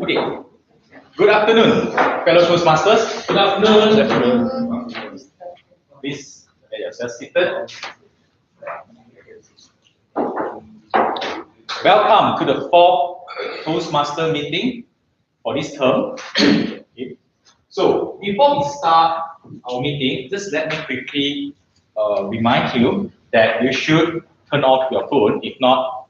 Okay. Good afternoon, fellow Toastmasters. Good afternoon. Please get yourself seated. Welcome to the fourth Toastmaster meeting for this term. Okay. So before we start our meeting, just let me quickly remind you that you should turn off your phone. If not,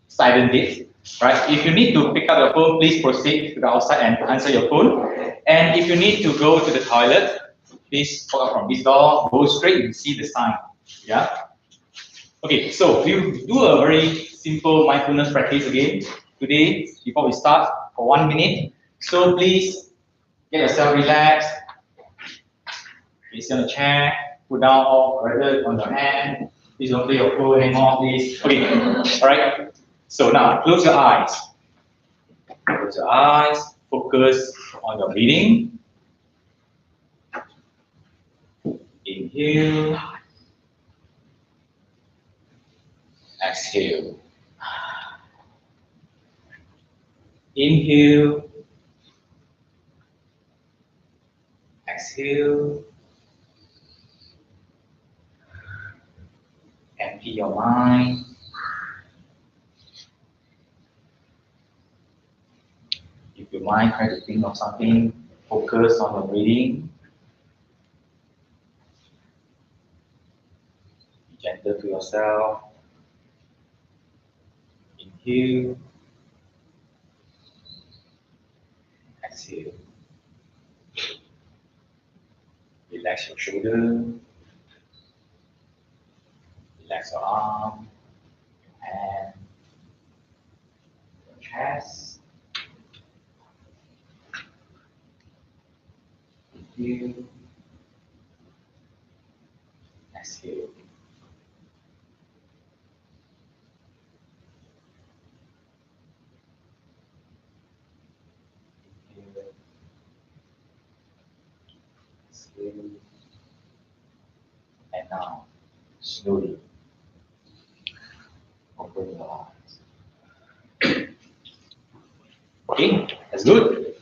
silent it. Right? If you need to pick up your phone, please proceed to the outside and answer your phone. And if you need to go to the toilet, please walk out from this door, go straight, you see the sign. Yeah. Okay, so we'll do a very simple mindfulness practice again today before we start for 1 minute. So please get yourself relaxed. Please sit on the chair, put down all rather on your hand. Please don't play your phone anymore, please. Okay, all right. So now close your eyes. Close your eyes. Focus on your breathing. Inhale. Exhale. Inhale. Exhale. Empty your mind. If your mind tries to think of something, focus on your breathing. Be gentle to yourself. Inhale. Exhale. Relax your shoulder. Relax your arm, your hand, your chest. Inhale. Exhale. Inhale. Exhale. And now, slowly open your eyes. Okay, that's good.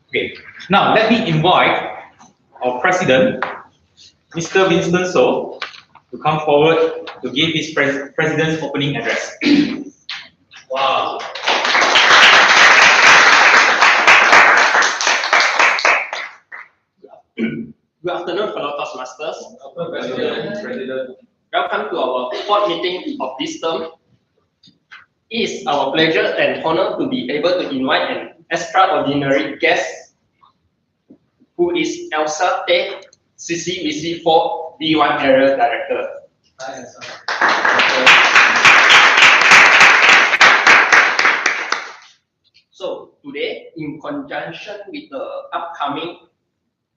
Okay, now let me invite our president, Mr. Winston So, to come forward to give his president's opening address. Wow. Good afternoon, fellow Toastmasters. President. Welcome to our fourth meeting of this term. It is our pleasure and honor to be able to invite an extraordinary guest who is Elsa Teh, CCVC4 B1 Area Director. So today, in conjunction with the upcoming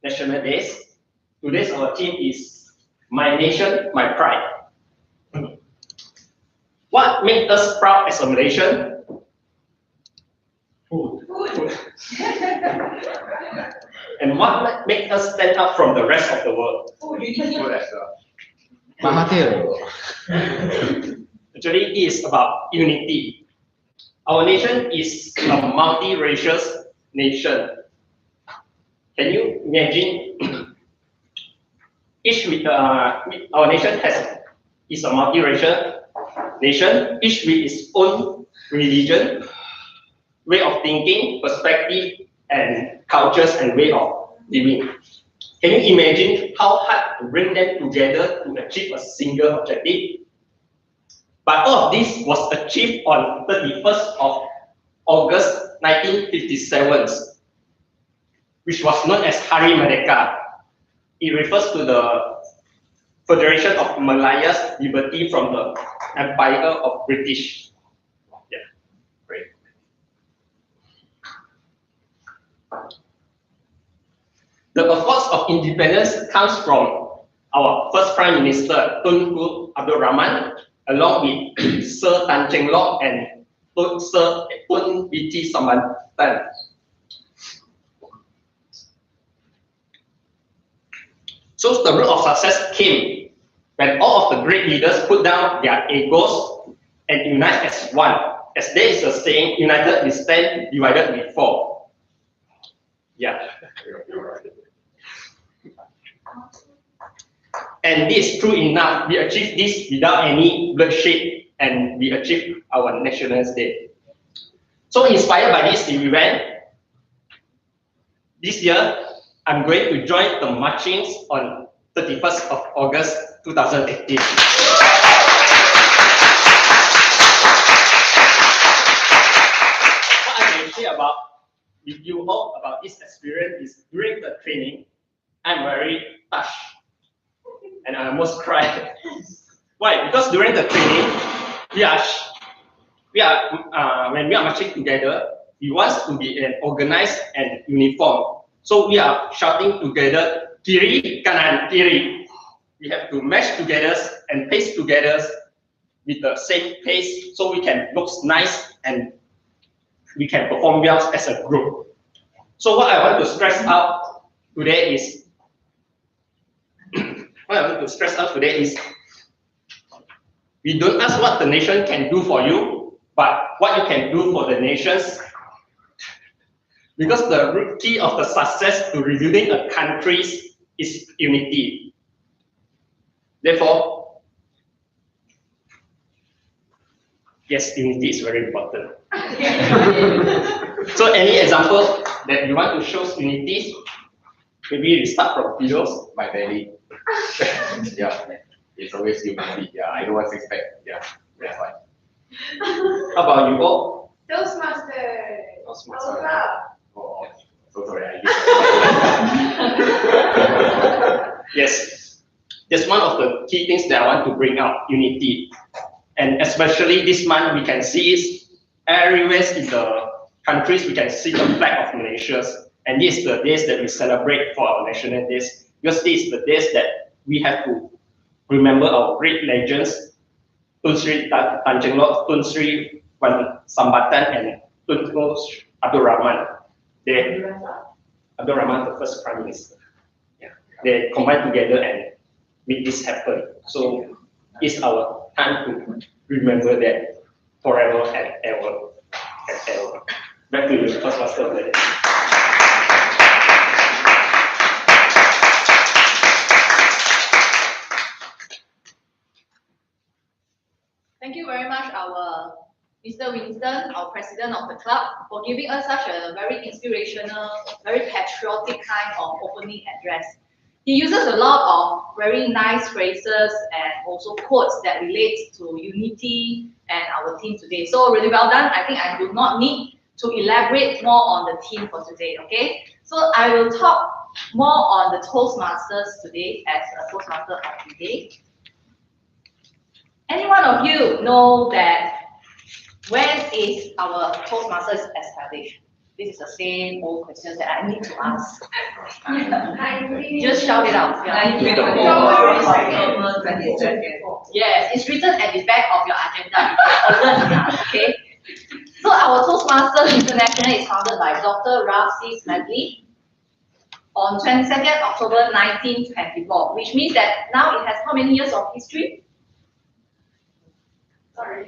National Days, today's our theme is My Nation, My Pride. What makes us proud as a Malaysian? Food. And what makes us stand out from the rest of the world? Food as well. Actually, it is about unity. Our nation is a multiracial nation. Can you imagine? Our nation is a multiracial nation, each with its own religion, way of thinking, perspective, and cultures and way of living. Can you imagine how hard to bring them together to achieve a single objective? But all of this was achieved on 31st of August 1957, which was known as Hari Merdeka. It refers to the Federation of Malaya's liberty from the Empire of British. Yeah, great. The efforts of independence comes from our first Prime Minister, Tunku Abdul Rahman, along with Sir Tan Cheng Lock and Sir Tun B.T. Sambantan. So the root of success came when all of the great leaders put down their egos and unite as one as there is a saying, united we stand, divided we fall. Yeah. And this, true enough, we achieved this without any bloodshed, and we achieved our national day. So inspired by this event, this year, I'm going to join the marchings on 31st of August 2018. What I can share about with you all about this experience is during the training, I'm very touched and I almost cried. Why? Because during the training, when we are marching together, we want to be an organized and uniform. So we are shouting together, kiri, kanan, kiri. We have to match together and pace together with the same pace so we can look nice and we can perform well as a group. So what I want to stress out today is, we don't ask what the nation can do for you, but what you can do for the nations. Because the key of the success to rebuilding a country is unity. Therefore, yes, unity is very important. So any example that you want to show unity, maybe we start from videos. My daddy. Yeah, it's always humanity. Yeah, I don't want to expect. Yeah, that's fine. How about you all? Toastmasters. Toastmasters. Oh, so sorry. Yes, that's one of the key things that I want to bring out, unity. And especially this month, we can see it everywhere in the countries, we can see the flag of Malaysia. And this is the days that we celebrate for our national days, because this is the days that we have to remember our great legends, Tun Sri Tanjung Lot, Tun Sri Wan Sambatan, and Tun Abdul Rahman. Abdul Rahman, the first prime minister. Yeah. They combine together and make this happen. So it's our time to remember that forever and ever and ever. Back to you, Toastmaster. Thank you very much, our Mr. Winston, our president of the club, for giving us such a very inspirational, very patriotic kind of opening address. He uses a lot of very nice phrases and also quotes that relate to unity and our theme today. So really well done. I think I do not need to elaborate more on the theme for today, okay? So I will talk more on the Toastmasters today as a Toastmaster of the day. Any one of you know that when is our Toastmasters established? This is the same old question that I need to ask. Just shout it out. Yeah. Yes, it's written at the back of your agenda. Okay. So our Toastmasters International is founded by Dr. Ralph C. Smedley on 22nd October 1924, which means that now it has how many years of history? Sorry,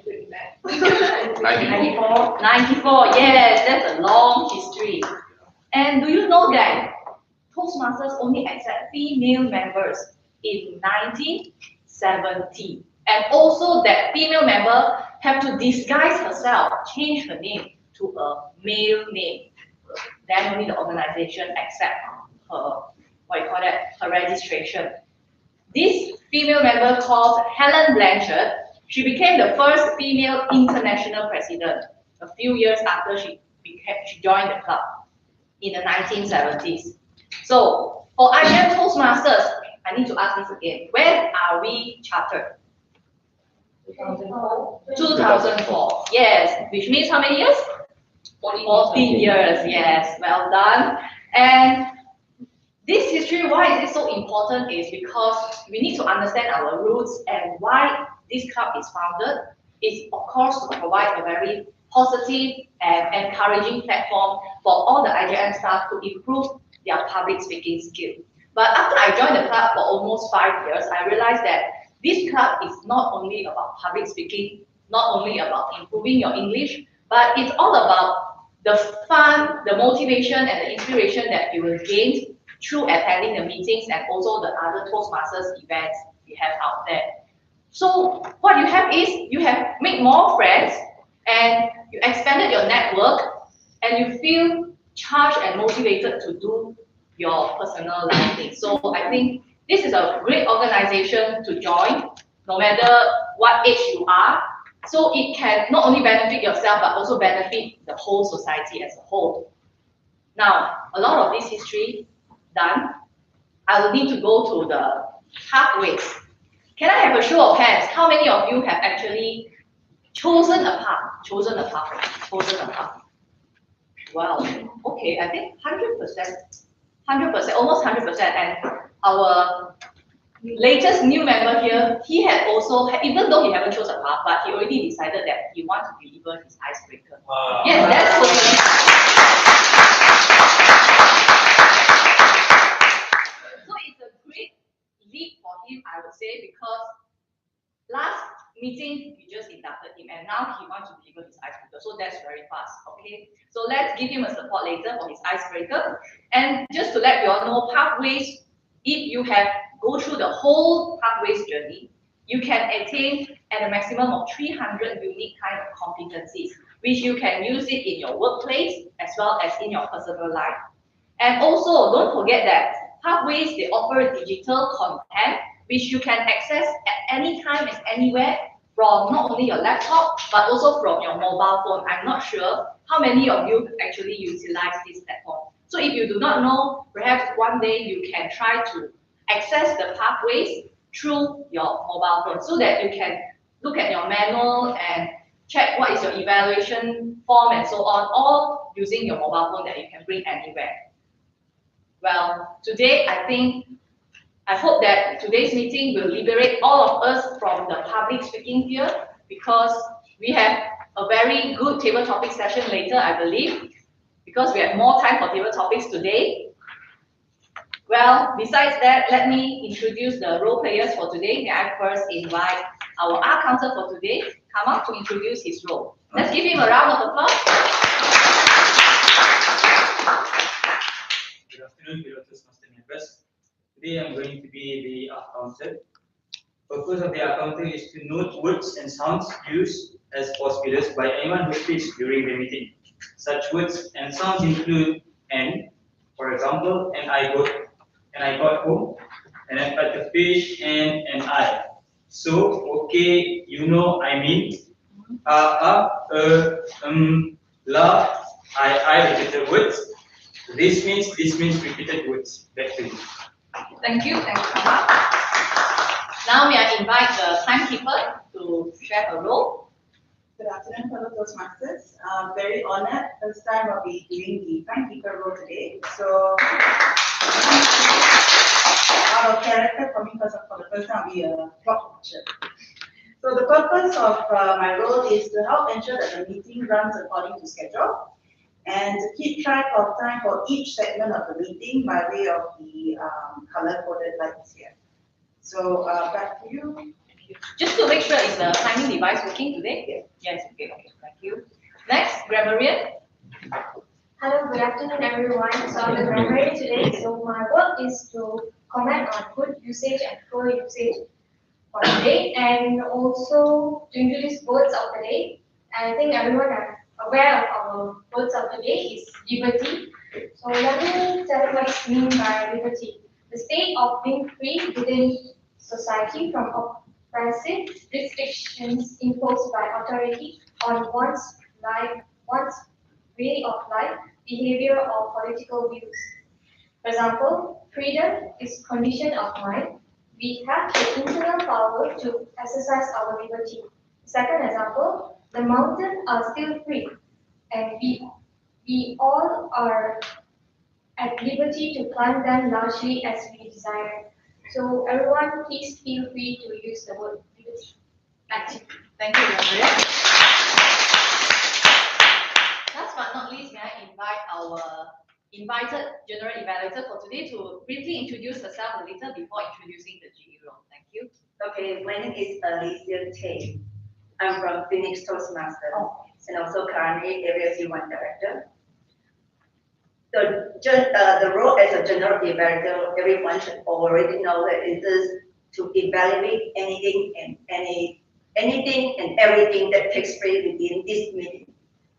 94. 94, yes, that's a long history. And do you know that Toastmasters only accept female members in 1970? And also that female member have to disguise herself, change her name to a male name. Then only the organization accept her, her registration. This female member called Helen Blanchard. She became the first female international president a few years after she joined the club in the 1970s. So for IJM Toastmasters, I need to ask this again. When are we chartered? 2004. Yes, which means how many years? 14 years. Yes, well done. And this history, why is it so important, is because we need to understand our roots and why this club is founded. Is of course to provide a very positive and encouraging platform for all the IJM staff to improve their public speaking skill. But after I joined the club for almost 5 years, I realized that this club is not only about public speaking not only about improving your English, but it's all about the fun, the motivation, and the inspiration that you will gain through attending the meetings and also the other Toastmasters events we have out there. So what you have is you have made more friends and you expanded your network and you feel charged and motivated to do your personal life things. So I think this is a great organization to join, no matter what age you are. So it can not only benefit yourself, but also benefit the whole society as a whole. Now, a lot of this history done, I will need to go to the pathways. Can I have a show of hands? How many of you have actually chosen a path? Chosen a path. Wow. Okay, I think 100%, almost 100%. And our latest new member here, he had also, even though he haven't chosen a path, but he already decided that he wants to deliver his icebreaker. Wow. Yes, that's totally. So it's a great leap for him, I would say, because last meeting we just inducted him and now he wants to deliver his icebreaker. So that's very fast, okay? So let's give him a support later for his icebreaker. And just to let you all know, pathways, if you have go through the whole pathways journey, you can attain at a maximum of 300 unique kind of competencies, which you can use it in your workplace as well as in your personal life. And also, don't forget that pathways, they offer digital content which you can access at any time and anywhere from not only your laptop, but also from your mobile phone. I'm not sure how many of you actually utilize this platform. So if you do not know, perhaps one day you can try to access the pathways through your mobile phone so that you can look at your manual and check what is your evaluation form and so on, all using your mobile phone that you can bring anywhere. Well, today I hope that today's meeting will liberate all of us from the public speaking fear because we have a very good table topic session later, I believe, because we have more time for table topics today. Well, besides that, let me introduce the role players for today. May I first invite our art counselor for today come up to introduce his role. Let's give him a round of applause. Good afternoon, fellow Toastmaster members. Today I'm going to be the art counselor. Purpose of the art counselor is to note words and sounds used as pause fillers by anyone who speaks during the meeting. Such words and sounds include "and," for example, and I got home, and I got the fish, and I. So, okay, you know, I mean, la, I repeated words. This means repeated words. Back to you. Thank you, Kama. Now may I invite the timekeeper to share her role. Good afternoon, fellow Toastmasters. Very honored. First time I'll be doing the timekeeper role today. So, out of character for me because for the first time I'll be a clock watcher. So the purpose of my role is to help ensure that the meeting runs according to schedule and to keep track of time for each segment of the meeting by way of the color-coded lights here. So back to you. Just to make sure, is the timing device working today? Yes, okay, thank you. Next, grammarian. Hello, good afternoon everyone. So I'm the grammarian today. So my work is to comment on good usage and poor usage for the day and also to introduce words of the day. And I think everyone are aware of our words of the day is liberty. So let me tell you what is meant by liberty. The state of being free within society from oppressive restrictions imposed by authority on one's life, one's way of life, behavior, or political views. For example, freedom is condition of mind. We have the internal power to exercise our liberty. Second example, the mountains are still free, and we all are at liberty to climb them largely as we desire. So everyone, please feel free to use the word liberty. Thank you, Andrea. Last but not least, may I invite our invited general evaluator for today to briefly introduce herself a little before introducing the GE role. Thank you. Okay, my name is Alicia Tay. I'm from Phoenix Toastmasters, and also currently Area C1 Director. The role as a general evaluator, everyone should already know that it is to evaluate anything and everything that takes place within this meeting.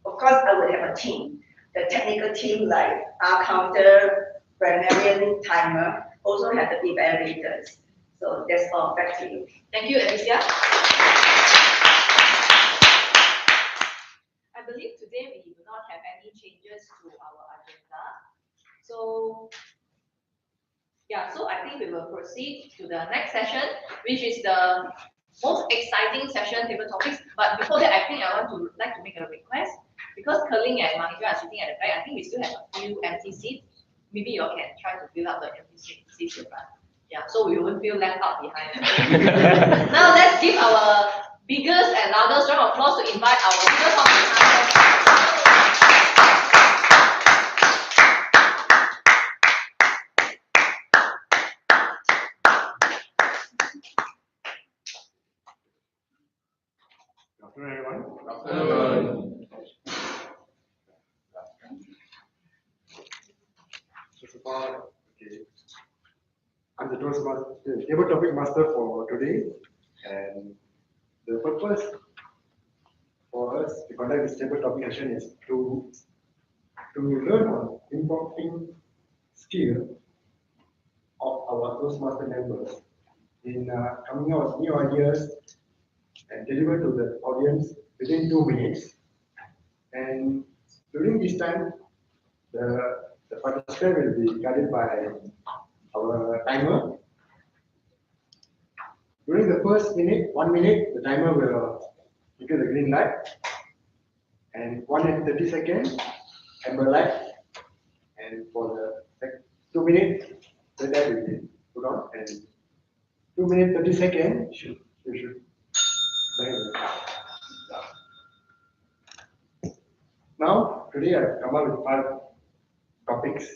Of course, I would have a team. The technical team like our counter, grammarian, timer, also have the evaluators. So that's all. Back to you. Thank you, Alicia. I believe today we do not have any changes to our agenda. So, yeah, so I think we will proceed to the next session, which is the most exciting session, table topics. But before that, I think I want to like to make a request. Because Kerling and Mahindra are sitting at the back, I think we still have a few empty seats. Maybe you all can try to fill up the empty seats in front. Yeah, so we won't feel left out behind. Now let's give our biggest and loudest round of applause to invite our table topic master. Good afternoon, everyone. Good afternoon. First of all, okay, I'm the table topic master for today, and the purpose for us to conduct this table topic session is to learn on important skill of our Toastmaster members in coming out with new ideas and deliver to the audience within 2 minutes. And during this time, the participant will be guided by our timer. During the first 1 minute, the timer will give you the green light, and 1 minute 30 seconds, amber light, and for the 2 minutes, the light will be put on, and 2 minutes 30 seconds, you should bang the card. Now, today I've come up with 5 topics.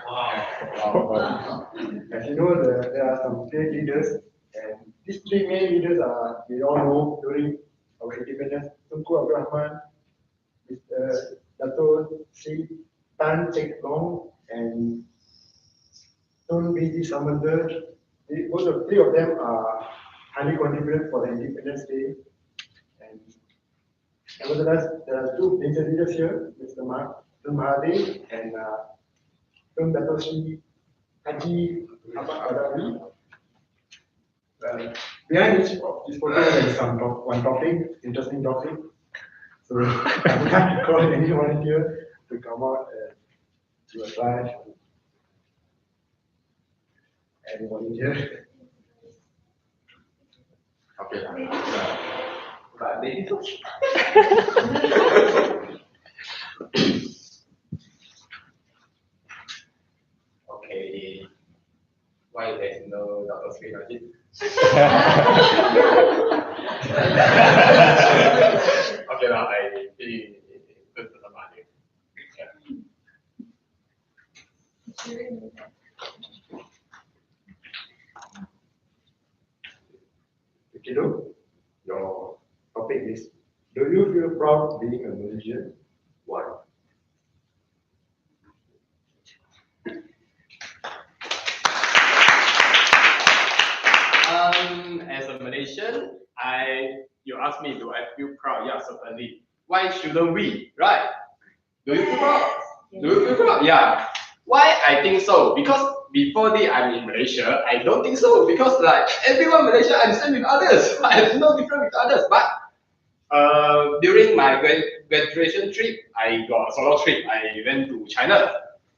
Wow. As you know, there are some great leaders, and these 3 main leaders are, we all know, during our independence, Tunku Abdul Rahman, Mr. Dato Sri Tan Teck Long, and Tun B.G. Samandar. Both of 3 of them are highly contributed for the Independence Day. And nevertheless, there are 2 major leaders here, Mr. Tun Mahathir and Tun Dato Sri Haji Ahmad Badawi. Behind each of this photo there is one topic, interesting topic. So I would like to call any volunteer to come out and do a slide. Any volunteer? Okay. But they Okay. Why there's no Dr. Sri Najib? Okay, now I see good to somebody. Kido, your topic is, do you feel proud being a Malaysian? Why? As a Malaysian, you ask me, do I feel proud? Yeah, certainly. Why shouldn't we? Right? Do you feel proud? Do you feel proud? Yeah. Why I think so? Because before I'm in Malaysia, I don't think so. Because like everyone in Malaysia, I'm same with others. I'm no different with others. But during my graduation trip, I got a solo trip. I went to China.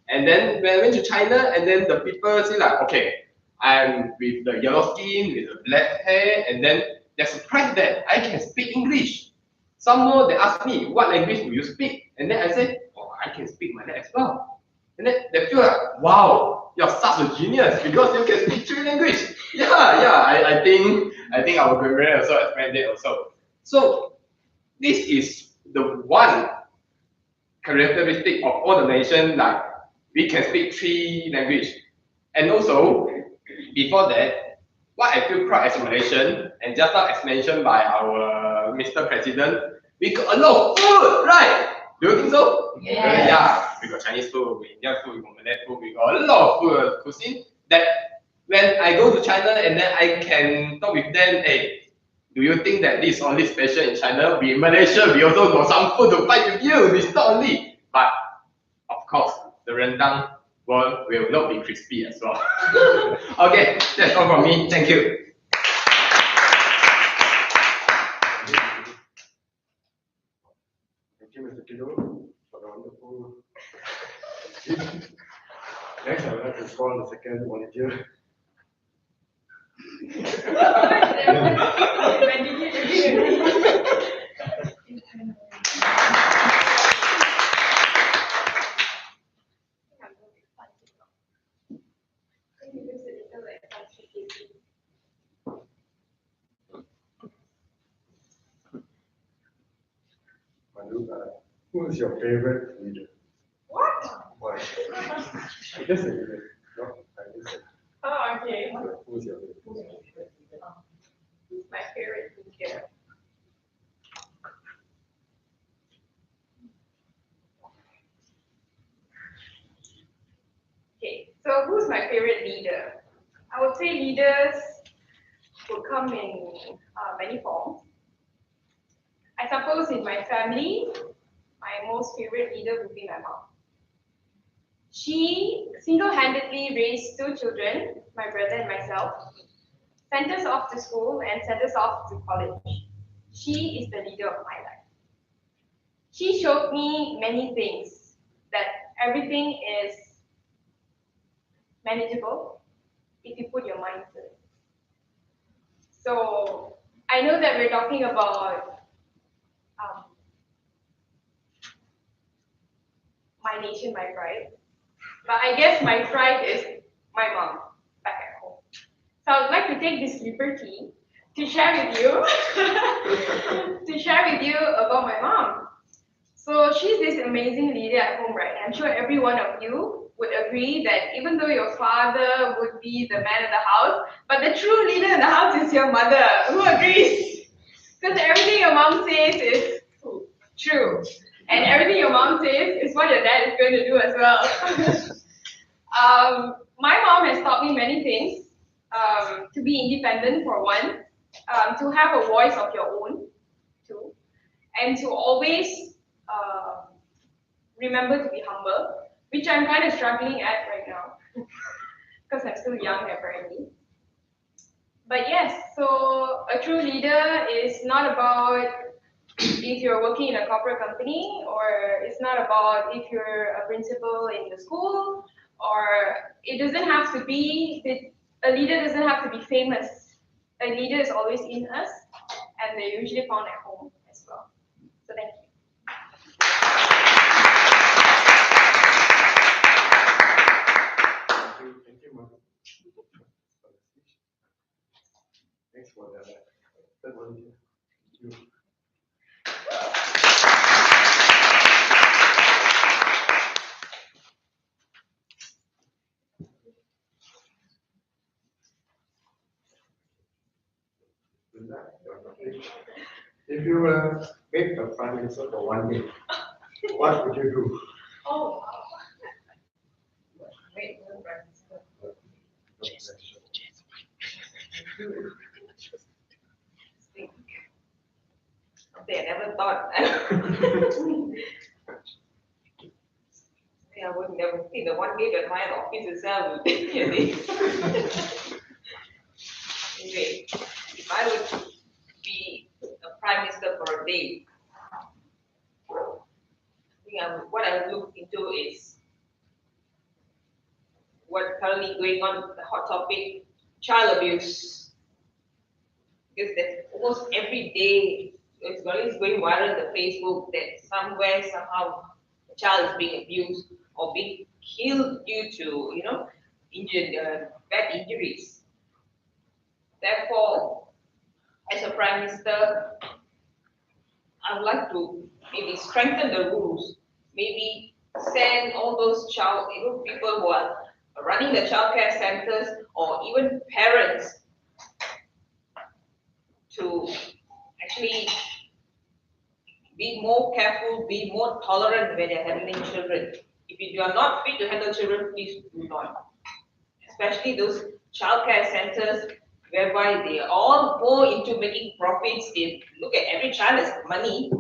And then when I went to China, and then the people say like, okay, I'm with the yellow skin, with the black hair, and then they're surprised that I can speak English. Some more, they ask me, what language do you speak? And then I say, oh, I can speak my as well. And then they feel like, wow, you're such a genius because you can speak 3 languages. Yeah, I think our grandparents also explained that also. So this is the one characteristic of all the nations, like we can speak 3 languages. And also, before that, what I feel proud as a Malaysian, and just now as mentioned by our Mr. President, we got a lot of food, right? Do you think so? Yes. Yeah, we got Chinese food, we Indian food, we got Malay food, we got a lot of food cuisine that when I go to China and then I can talk with them, hey, do you think that this is only special in China? We in Malaysia, we also got some food to fight with you. It's not only, but of course, the rendang will not be crispy as well. Okay, that's all from me. Thank you. Thank you, Mr. Tito, for the wonderful speech. Next, I would like to call the second volunteer. Manu, who is your favorite leader? What? Why? Just a leader. No, I just said. Oh, okay. Who's your favorite? Who's my favorite leader? Okay, so who's my favorite leader? I would say leaders will come in many forms. I suppose in my family, my most favorite leader would be my mom. She single-handedly raised two children, my brother and myself, sent us off to school and sent us off to college. She is the leader of my life. She showed me many things, that everything is manageable if you put your mind to it. So I know that we're talking about my nation, my pride. But I guess my pride is my mom back at home. So I would like to take this liberty to share with you, about my mom. So she's this amazing leader at home, right? I'm sure every one of you would agree that even though your father would be the man of the house, but the true leader in the house is your mother. Who agrees? Because everything your mom says is true. And everything your mom says is what your dad is going to do as well. My mom has taught me many things. To be independent for one, to have a voice of your own, too, and to always remember to be humble, which I'm kind of struggling at right now, because I'm still young apparently. But yes, so a true leader is not about if you're working in a corporate company, or it's not about if you're a principal in the school, or it doesn't have to be, a leader doesn't have to be famous. A leader is always in us, and they're usually found at home as well. So thank you. Thank you, Manu. Next for the third volunteer. You. If you were made the prime minister for 1 day, what would you do? Oh, Wait, no, I never thought. I would never see the 1 day that my office itself will take me a day. Anyway, if I would be a prime minister for a day, what I would look into is what's currently going on, the hot topic, child abuse. Because that's almost every day, it's always going viral on the Facebook that somewhere, somehow, a child is being abused or being killed due to, bad injuries. Therefore, as a prime minister, I would like to maybe strengthen the rules, maybe send all those people who are running the childcare centers, or even parents, to actually be more careful, be more tolerant when they're handling children. If you are not fit to handle children, please do not. Especially those childcare centers whereby they all go into making profits. They look at every child as money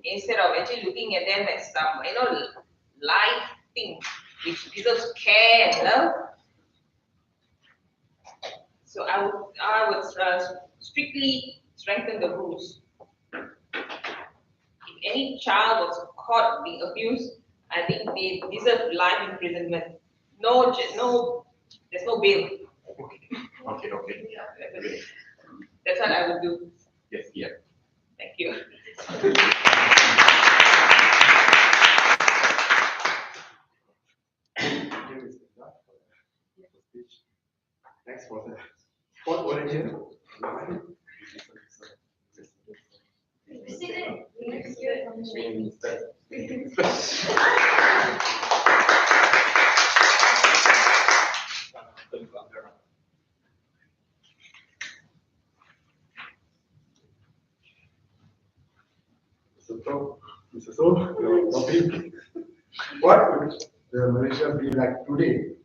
instead of actually looking at them as some, life thing which deserves care and love. So I would strictly strengthen the rules. If any child was caught being abused, I think they deserve life imprisonment. There's no bail. Okay. That's what I would do. Yes, yeah. Thank you. Next for the fourth volunteer. Mr. So, your topic. What would the Malaysia be like today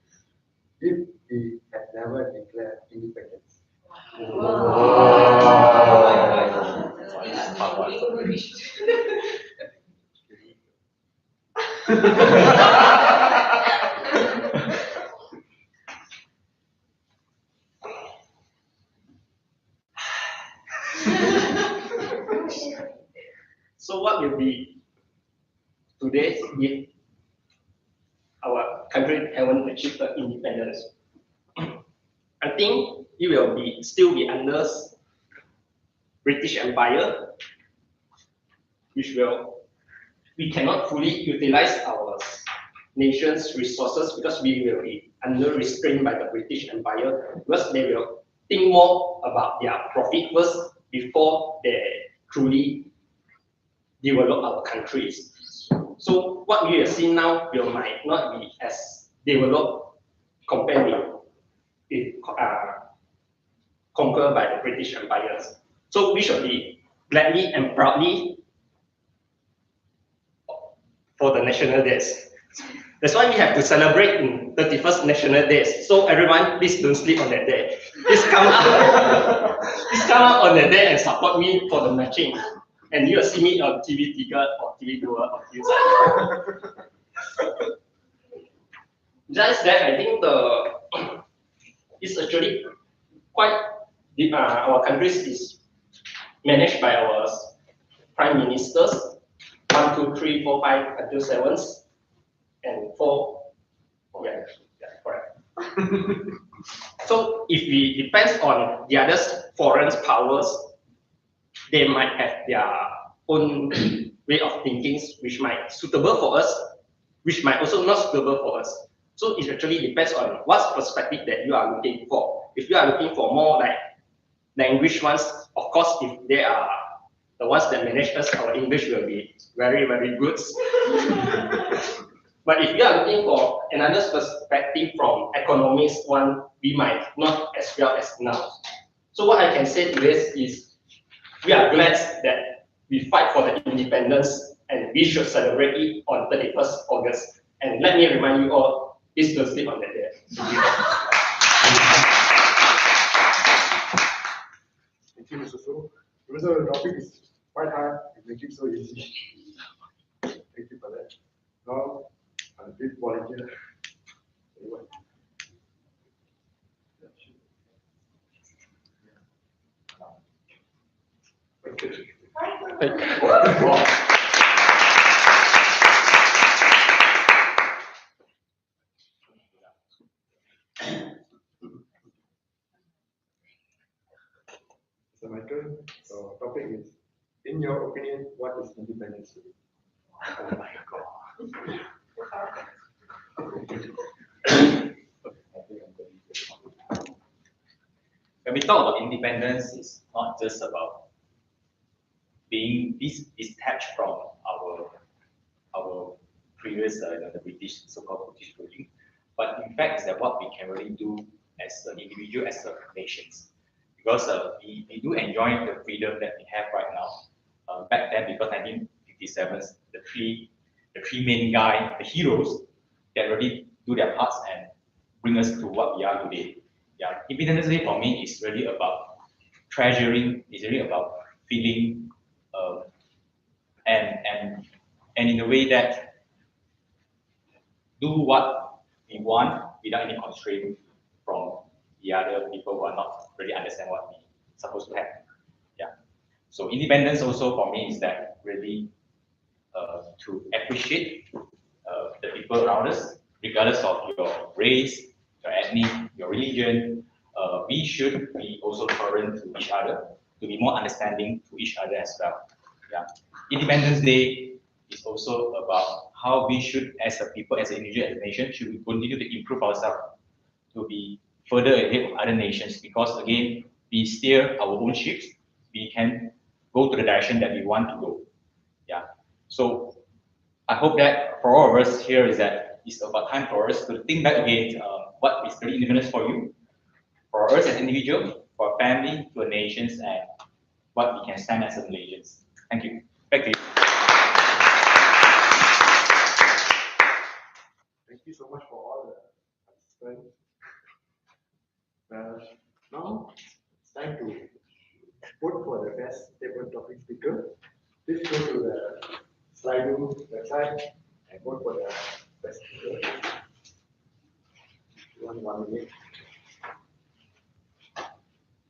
if we had never declared independence? So what will be today if our country haven't achieved independence? I think it will still be under British Empire, which we cannot fully utilize our nation's resources because we will be under restraint by the British Empire because they will think more about their profit first before they truly develop our countries. So what we are seeing now might not be as developed compared with conquered by the British empires. So we should be gladly and proudly for the national days. That's why we have to celebrate in 31st national days. So everyone, please don't sleep on that day. Please come out. Please come out on that day and support me for the matching. And you will see me on TV Tiger or TV Goer or TV. Just that, I think it's actually quite our countries is managed by our prime ministers 1, 2, 3, 4, 5 until 7, and 4. Yeah, correct. So if we depend on the other foreign powers, they might have their own way of thinking, which might suitable for us, which might also not suitable for us. So it actually depends on what perspective that you are looking for. If you are looking for more like language ones, of course, if they are the ones that manage us, our English will be very, very good. But if you are looking for another perspective from economics one, we might not as well as now. So what I can say to this is, we are glad that we fight for the independence and we should celebrate it on 31st August. And let me remind you all, please don't sleep on that day. Thank you, Mr. So. Even though the topic is quite hard, you make it so easy. Thank you for that. Now, a big volunteer. Anyone? So Michael, so topic is, in your opinion, what is independence today? Oh my God. When we talk about independence, it's not just about being detached from our previous the British so-called British ruling, but in fact is that what we can really do as an individual, as a nations, because we do enjoy the freedom that we have right now. Back then, because 57s, the three main guys, the heroes that really do their parts and bring us to what we are today. Yeah, Independence Day for me is really about treasuring, it's really about feeling, and in a way that do what we want without any constraint from the other people who are not really understand what we supposed to have. Yeah. So independence also for me is that really to appreciate the people around us, regardless of your race, your ethnic, your religion. We should be also tolerant to each other, to be more understanding to each other as well. Yeah. Independence Day is also about how we should, as a people, as an individual, as a nation, should we continue to improve ourselves to be further ahead of other nations. Because again, we steer our own ships, we can go to the direction that we want to go. Yeah. So I hope that for all of us here is that it's about time for us to think back again what is really independence for you, for us as individuals, for a family, to a nations, and what we can stand as Malaysians. Thank you. Back to you. Thank you so much for all the participants. Now it's time to vote for the best table topic speaker. Please go to the Slido website and vote for the best speaker. 1 minute.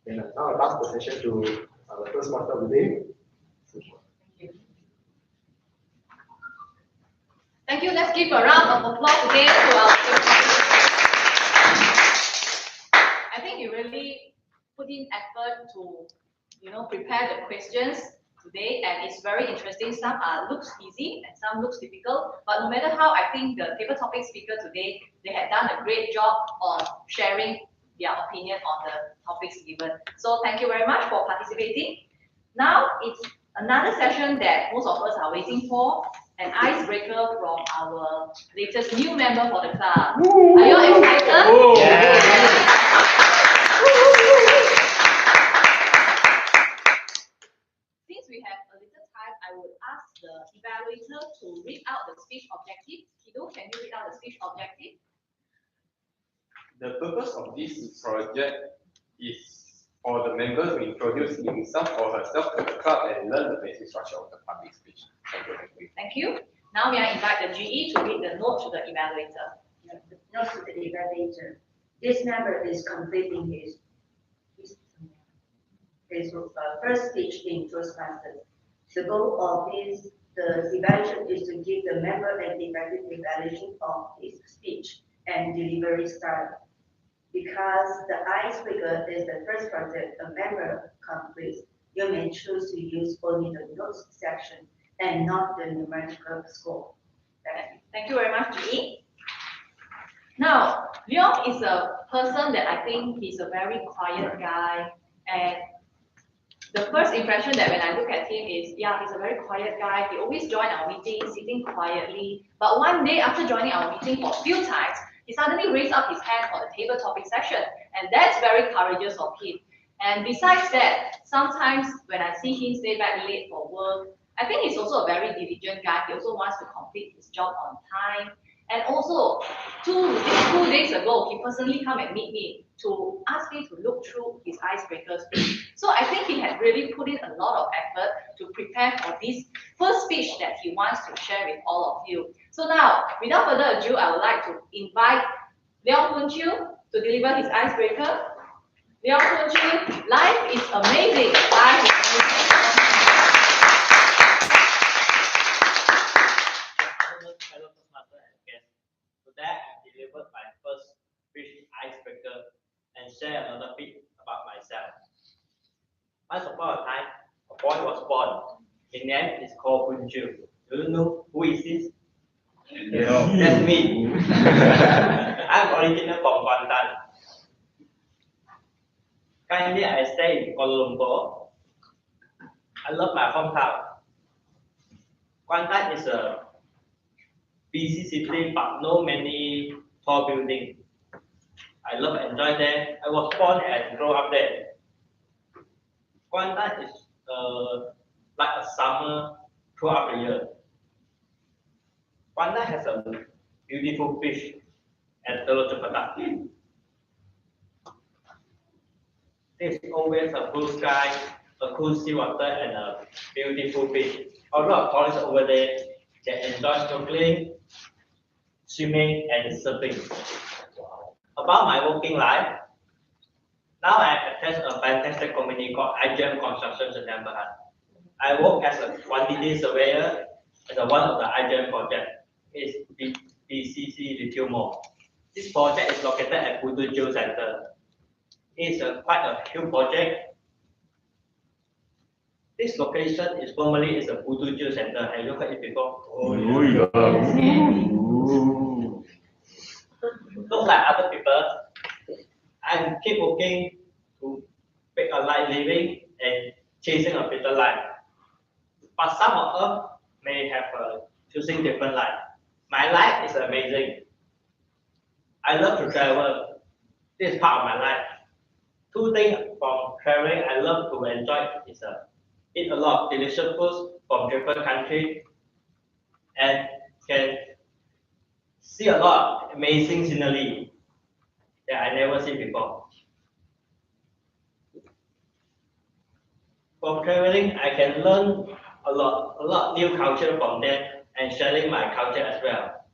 And now I pass the session to our first master of the day. Thank you. Let's give a round of applause again to our I think you really put in effort to, prepare the questions today, and it's very interesting. Some looks easy and some looks difficult, but no matter how, I think the table topic speaker today, they had done a great job on sharing their opinion on the topics given. So thank you very much for participating. Now it's another session that most of us are waiting for, an icebreaker from our latest new member for the club. Are you all excited? Yeah. Since we have a little time, I would ask the evaluator to read out the speech objective. Kido, can you read out the speech objective? The purpose of this project is for the members to introduce himself or herself to the club and learn the basic structure of the public speech. Thank you. Now we invite the GE to read the note to the evaluator. Note to the evaluator. This member is completing his first speech in Toastmasters. The goal of the evaluation is to give the member an effective evaluation of his speech and delivery style. Because the icebreaker is the first project a member completes, you may choose to use only the notes section and not the numerical score. Thank you very much, GE. Now, Leong is a person that I think he's a very quiet guy, and the first impression that when I look at him is, yeah, he's a very quiet guy. He always joins our meetings, sitting quietly. But one day after joining our meeting for a few times, he suddenly raised up his hand for the table topic section. And that's very courageous of him. And besides that, sometimes when I see him stay back late for work, I think he's also a very diligent guy. He also wants to complete his job on time. And also, two days ago, he personally come and meet me to ask me to look through his icebreaker speech. So I think he had really put in a lot of effort to prepare for this first speech that he wants to share with all of you. So now, without further ado, I would like to invite Leong Poon Chew to deliver his icebreaker. Leong Poon Chew, life is amazing. Life is amazing. Today I delivered my first speech icebreaker and share another bit about myself. Once upon a time, a boy was born. His name is called Poon Chew. Do you know who is this? No. That's me. I'm original from Kuantan. Currently, I stay in Kuala Lumpur. I love my hometown. Kuantan is a busy city, but no many tall buildings. I love and enjoy there. I was born and grew up there. Kuantan is like a summer throughout the year. Panda has a beautiful fish at Telok Cepedak. There's always a blue sky, a cool sea water, and a beautiful fish. A lot of tourists over there, they enjoy snorkeling, swimming, and surfing. About my working life, now I attend a fantastic company called IJM Construction in Amberhand. I work as a quantity surveyor as one of the IJM project. It's BCC Retail Mall. This project is located at Putu Geo Center. It's quite a huge project. This location is formerly a Putu Geo Center. Have you heard it before? Oh, yeah. Not like other people, I keep working to make a life living and chasing a better life. But some of us may have choosing different life. My life is amazing. I love to travel. This is part of my life. Two things from traveling I love to enjoy is eat a lot of delicious foods from different countries and can see a lot of amazing scenery that I never seen before. From traveling, I can learn a lot new culture from them and sharing my culture as well.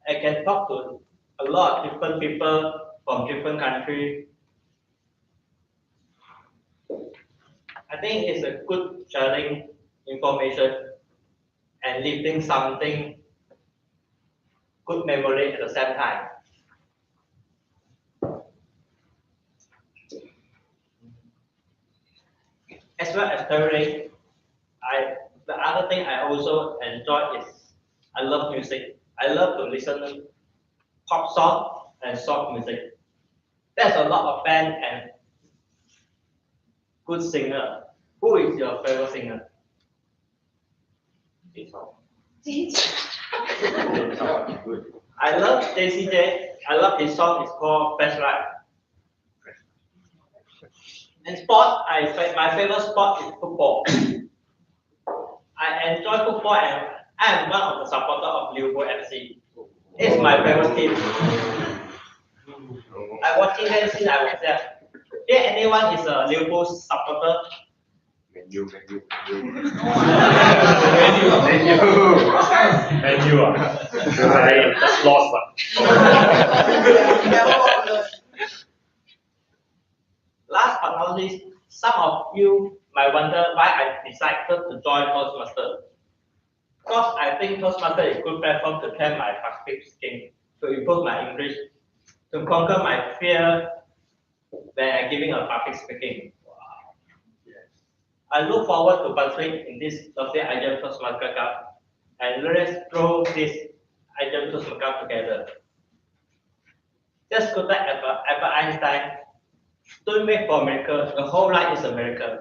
I can talk to a lot of different people from different countries. I think it's a good sharing information and leaving something good memory at the same time. As well as traveling, the other thing I also enjoy is I love music. I love to listen to pop song and soft music. There's a lot of band and good singer. Who is your favorite singer? I love JCJ. I love his song. It's called Best Life. And sport, my favorite sport is football. I enjoy football and I am one of the supporters of Liverpool FC. It's my favorite team. I'm watching them since I was there. Here, anyone is a Liverpool supporter? Menu. I just lost. Last but not least, some of you might wonder why I decided to join Toastmasters. Because I think Toastmasters is a good platform to train my public speaking, to improve my English, to conquer my fear when I'm giving a public speaking. I look forward to participating in this lovely IJM Toastmasters Cup, and let's throw this IJM Toastmasters Cup together. Just go back Albert Einstein. Don't wait for a miracle. The whole life is a miracle.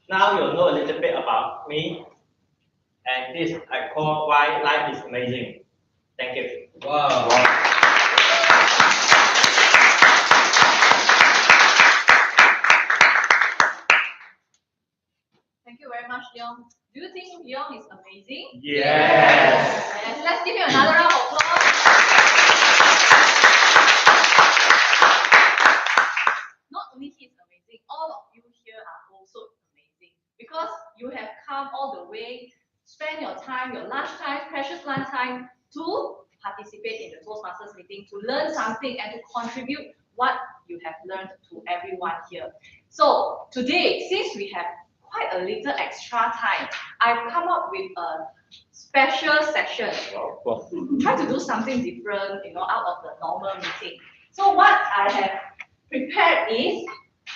Now you know a little bit about me, and this I call why life is amazing. Thank you. Wow. Thank you very much, Leon. Do you think Leon is amazing? Yes. Yes. Let's give him another round of applause. Not only he is amazing, all of you here are also amazing because you have come all the way, spend your time, your lunch time, precious lunch time to participate in the Toastmasters meeting, to learn something and to contribute what you have learned to everyone here. So today, since we have quite a little extra time, I've come up with a special session. Try to do something different, out of the normal meeting. So what I have prepared is,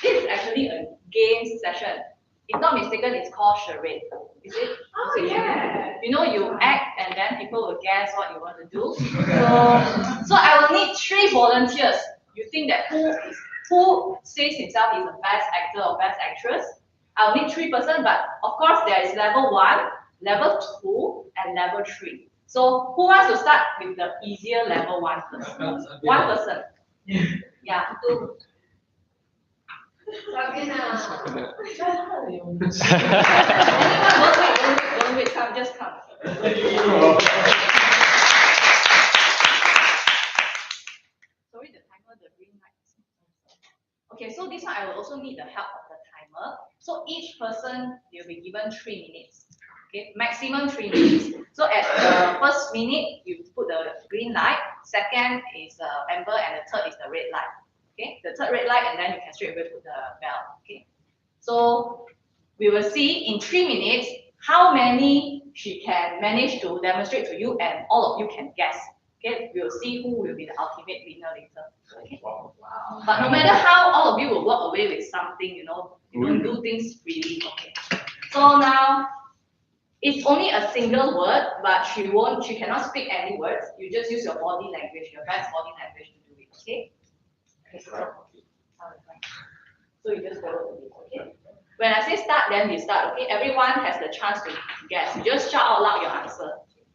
this is actually a game session. If not mistaken, it's called charade. Is it? Oh, yeah. You act and then people will guess what you want to do. So I will need 3 volunteers. You think that who says himself is the best actor or best actress? I'll need 3 persons, but of course there is level 1, level 2, and level 3. So who wants to start with the easier level 1 person? 1 person. Yeah, 2. Don't wait, come, just come. Sorry, the timer, the green light. Okay, so this one I will also need the help of the timer. So each person will be given 3 minutes. Okay, maximum 3 minutes. So at the first minute, you put the green light. Second is amber, and the third is the red light. Okay, the third red light, and then you can straight away put the bell. Okay, so we will see in 3 minutes how many she can manage to demonstrate to you, and all of you can guess. Okay, we will see who will be the ultimate winner later. Okay. Wow. But no matter how, all of you will walk away with something. You don't do things freely. Okay. So now it's only a single word, but she cannot speak any words. You just use your body language, your best body language to do it. Okay. So you just follow the beat. Okay. When I say start, then you start. Okay. Everyone has the chance to guess. You just shout out loud your answer.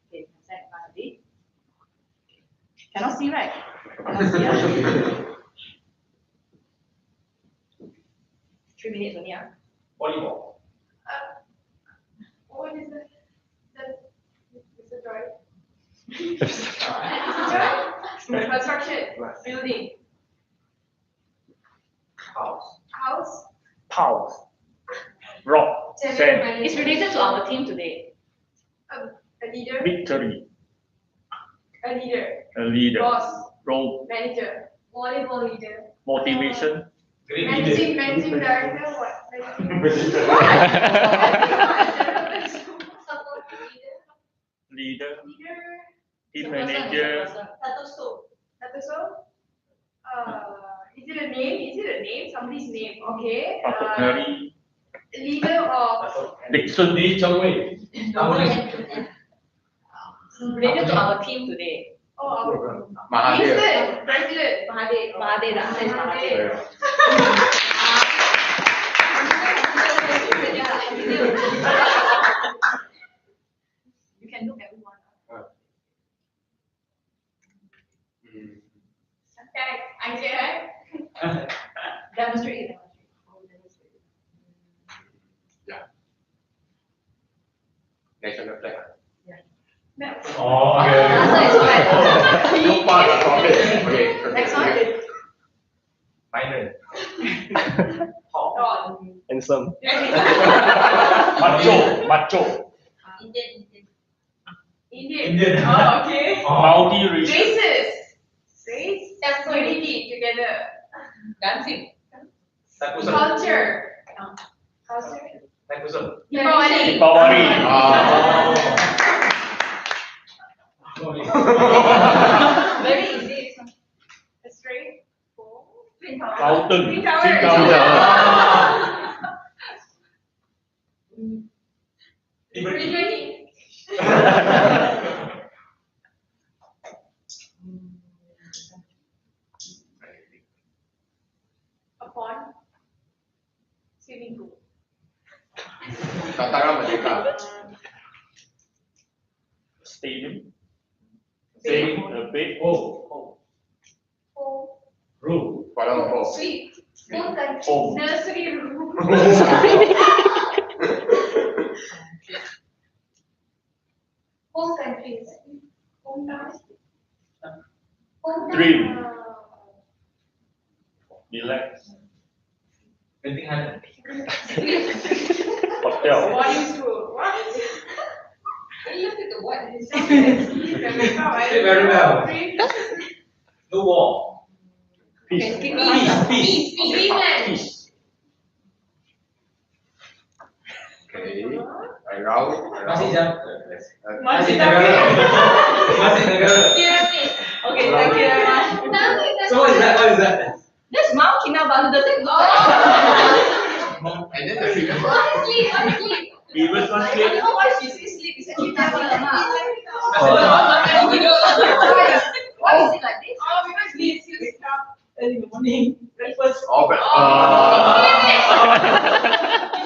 Okay. Cannot see, right? Cannot see, right? 3 minutes only, yeah? Volleyball. What is it? Mr. Joy? Construction, building, House. house, Rock. It's related to our team today. a leader, Victory. a leader, A leader. boss, Role. manager, volleyball leader, Motivation. managing director, what? Support leader. Leader. Leader, Team It's a person, manager. it's a person. Tatuso. Is it a name? Is it a name? Somebody's name. Okay. Partner. Leader of Dixon Lee Chong Wei. Related to our team today. our Mahathir. President. Mahathir, the answer is Mahathir. You can look everyone. Okay, IJM. Demonstrate it. National flag. Oh, okay. answer is correct. So far, the topic. Okay. Next one. Minor. Don. Handsome. Macho. Indian. Oh, okay. Multi-racial. Races. Race. That's so Unity together. Dancing. Culture. Culture. Dipawari. Very easy. A string. Mountain. Twin Towers. Liberty. A pond. Swimming pool. Tataran Merdeka. Stadium. Stadium. Big. Room. Kuala Lumpur. Sweet. Home country. Home. Nursery room. Home countries. Hometown. Hometown. Dream. Relax. Anything happen? Hotel. Boarding school. What? You look at the what? Very well. No war. Peace. Peace. Agreement. Okay. Around. Masih jam. Masih Negara. Masih negara. Pyramid. Okay, thank you very much. So what is that? What is that? That's Mount Kinabalu, the thing. And then the figure. Honestly. Reverse one I click. don't know why she says sleep. It's actually Kinabalu. Why is it like this? Oh, because we wake up Early in the morning, breakfast. Oh, but. You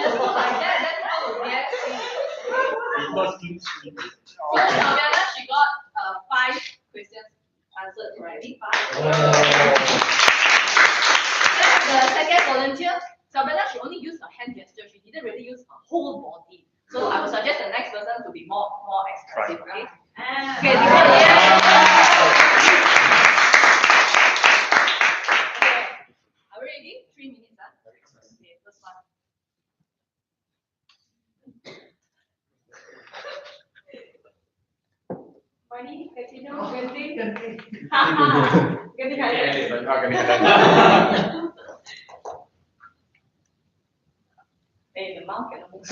just go like that, that's how you get sleep. Because King sleep. So Sabiana, she got 5 questions answered correctly. 5. The second volunteer, hand gesture. She didn't really use her whole body. So I would suggest the next person to be more expressive. Okay. Okay. Are we ready? 3 minutes. Okay, first one. Money, casino, genting. Ganti Genting Highlands. Hey, the mouth cannot move.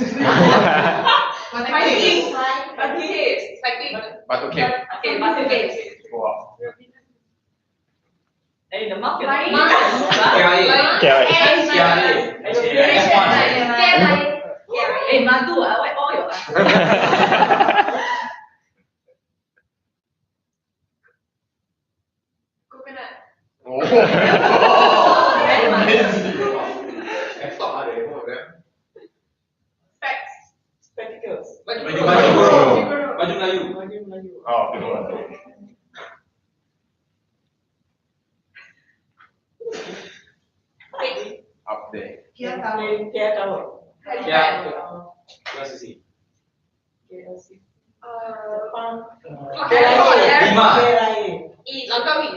Cycling. Batu cake. Okay, batu cakes. Wow. Hey, the mouth Flying. cannot move. Hey, madu, what oil? Coconut. Specs. Spectacles. Baju Melayu. Oh, up there. Kia tahu. Kia tahu. Yeah. Where's the sea? Lima. Langkawi.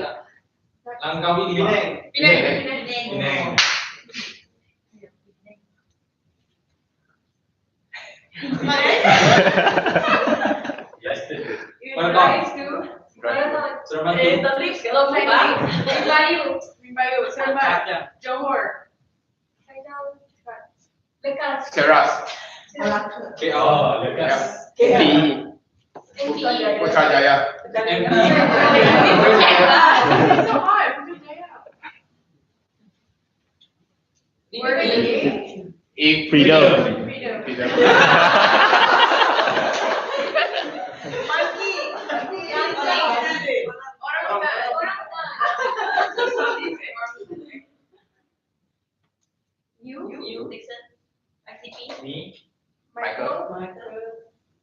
Langkawi lima. Penang. Yes. Rise to. Hey, the lips cannot move. Melayu. Seremban. Johor. Lekas. Keras. Malacca. KL. Lekas. MP. Putrajaya. It's so hard. Wording. Freedom. You, Dixon, ICP. Me. Michael.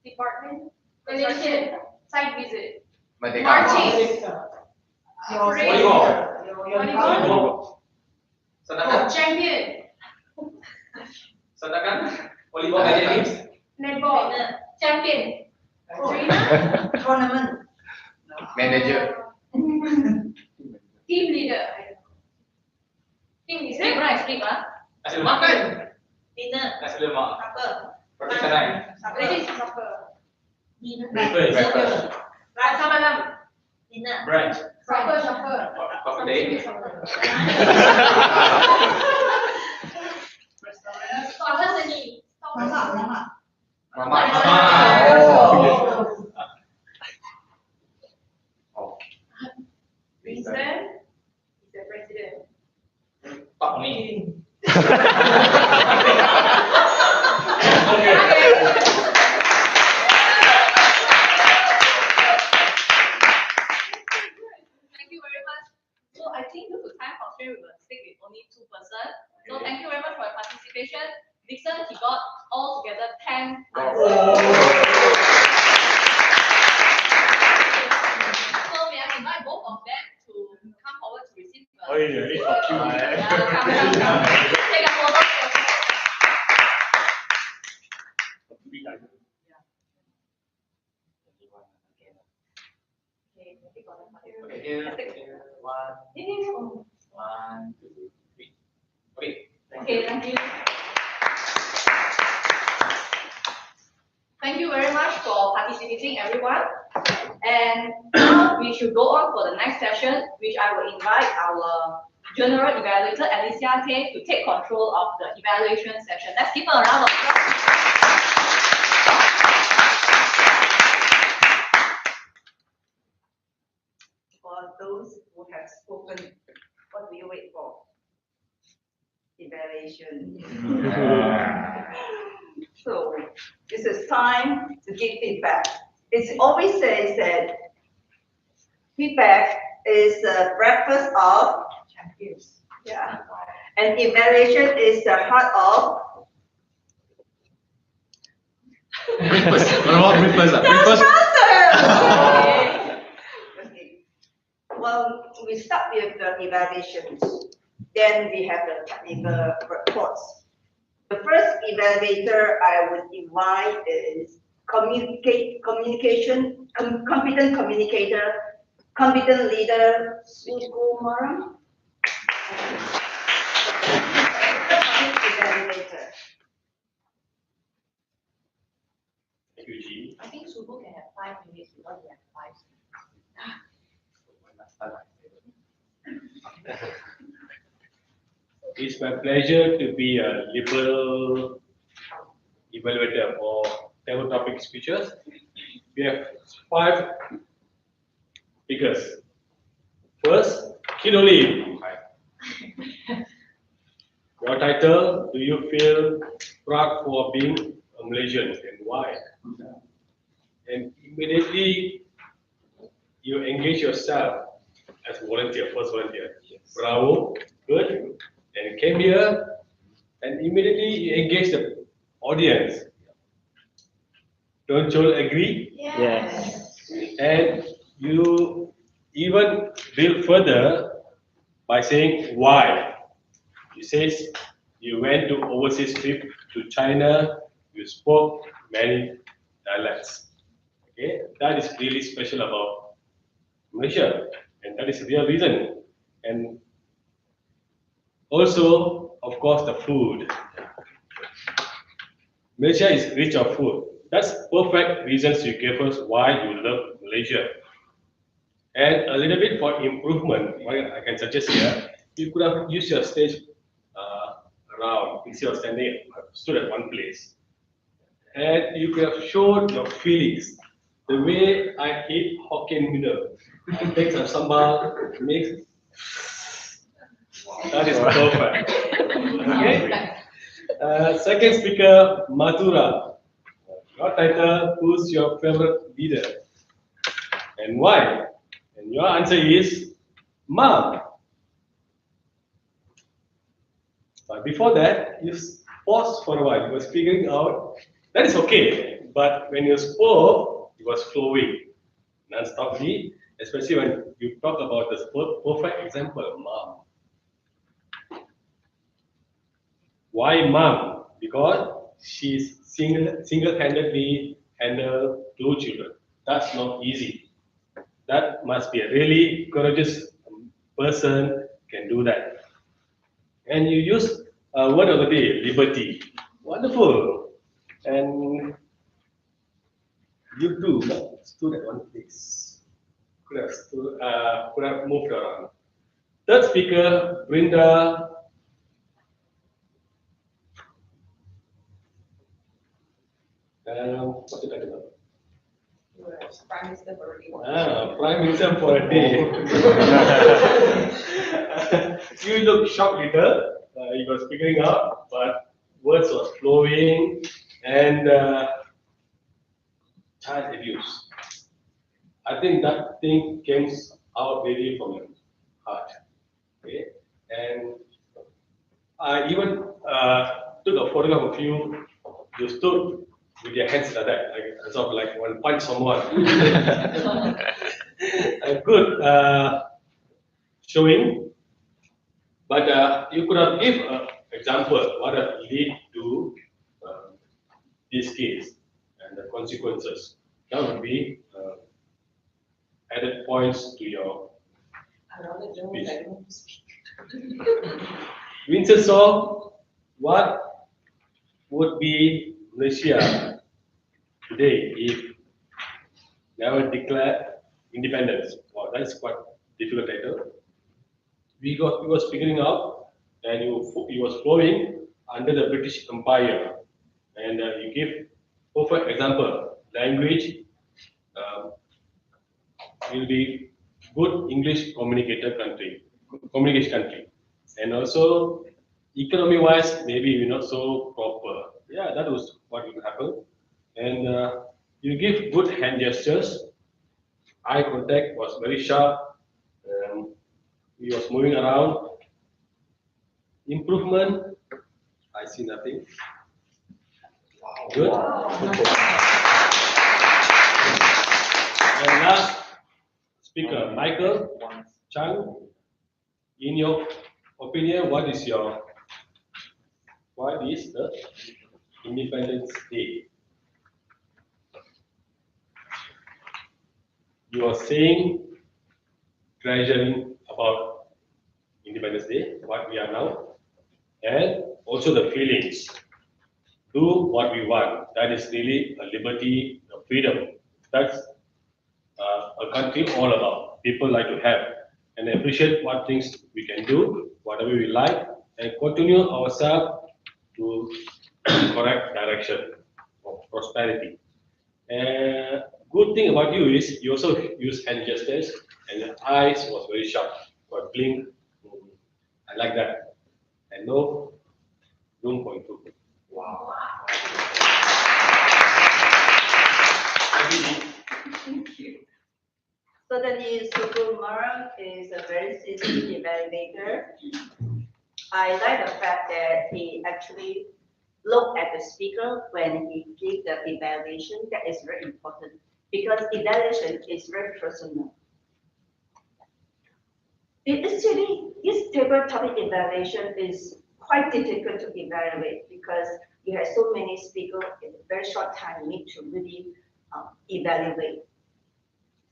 Department. Malaysian. Site visit. Merdeka. Marching. Volleyball. Sedangkan. Champion. Volleyball Asian Games. Netball. Champion. Tournament. Manager. Team leader. Team Skip, leader. right? Skip, huh? Nasi lemak kan? Dinner. Nasi lemak. Supper. Roti canai. British supper. Breakfast. Rasa malam. Dinner. Brunch. Supper. Coffee day. Supper seni. Mama. Mama. Oh. Vincent is the president. Pak ni. Thank you very much. So I think due to time constraint, we will stick with only 2 persons. So thank you very much for your participation. Dixon, he got altogether 10 answers. So may I invite both of them to come forward to receive the take a photo. Okay, here. One, two, three. Okay. Okay, thank you. Thank you very much for participating, everyone. And now we should go on for the next session, which I will invite our general evaluator, Alicia Tay, to take control of the evaluation session. Let's give her a round of applause. For those who have spoken, what do you wait for? Evaluation. So this is time to give feedback. It always says that feedback is the breakfast of champions. Yeah. And evaluation is the heart of Breakfast. What about breakfast? Breakfast. Okay. Well, we start with the evaluations. Then we have the technical reports. The first evaluator I would invite is communication, competent communicator, competent leader, Sukumaram. Evaluator. I think Subu can have 5 minutes because we have 5. It's my pleasure to be a liberal evaluator for table topic speeches. We have 5 speakers. First, Kinoli. Your title, do you feel proud for being a Malaysian and why? And immediately you engage yourself as a volunteer, first volunteer. Bravo, good. And came here and immediately you engage the audience. Don't you all agree? Yes. And you even build further by saying why. You say you went to overseas trip to China, you spoke many dialects. Okay, that is really special about Malaysia, and that is the real reason. And also, of course, the food. Malaysia is rich of food. That's perfect reasons you gave us why you love Malaysia. And a little bit for improvement, what I can suggest here, you could have used your stage around instead of standing, stood at one place. And you could have shown your feelings. The way I eat Hokkien noodle, I take some sambal, mix. That is perfect. Okay. Second speaker, Madhura. Your title, who's your favorite leader? And why? And your answer is Mom. But before that, you paused for a while. You was figuring out, that is okay. But when you spoke, it was flowing non-stoply, especially when you talk about the perfect example, Mom. Why Mom? Because she's single-handedly handle 2 children. That's not easy. That must be a really courageous person can do that. And you use a word of the day, liberty. Wonderful. And you too stood at one place. Could have moved around. Third speaker, Brinda. What's the title? Prime Minister for a day. Prime Minister for a day. You look shocked little. He was figuring out, but words was flowing and child abuse. I think that thing came out really from your heart. Okay, and I even took a photograph of you. You stood with your hands like that, sort of like when punch someone. A good showing, but you could have give an example what have lead to this case and the consequences. That would be added points to your speech. Vincent saw what would be Malaysia today if never declared independence. Wow, that's quite difficult title. He was figuring out, and he was flowing under the British Empire, and you give perfect example. Language will be good English communication country, and also economy-wise maybe we're not so proper. Yeah, that was what will happen, and you give good hand gestures. Eye contact was very sharp. He was moving around. Improvement, I see nothing. Wow. Good. And last speaker, Michael Chang. In your opinion, what is your What is the Independence Day? You are saying, treasuring about Independence Day, what we are now, and also the feelings. Do what we want. That is really a liberty, a freedom. That's a country all about. People like to have and appreciate what things we can do, whatever we like, and continue ourselves to correct direction of prosperity. And good thing about you is you also use hand gestures, and your eyes was very sharp. But blink, I like that. And no room for improvement. Wow. Thank you. Certainly, Sukumar is a very seasoned evaluator. I like the fact that he actually looked at the speaker when he gave the evaluation. That is very important because evaluation is very personal. Actually, this table topic evaluation is quite difficult to evaluate because you have so many speakers in a very short time. You need to really evaluate.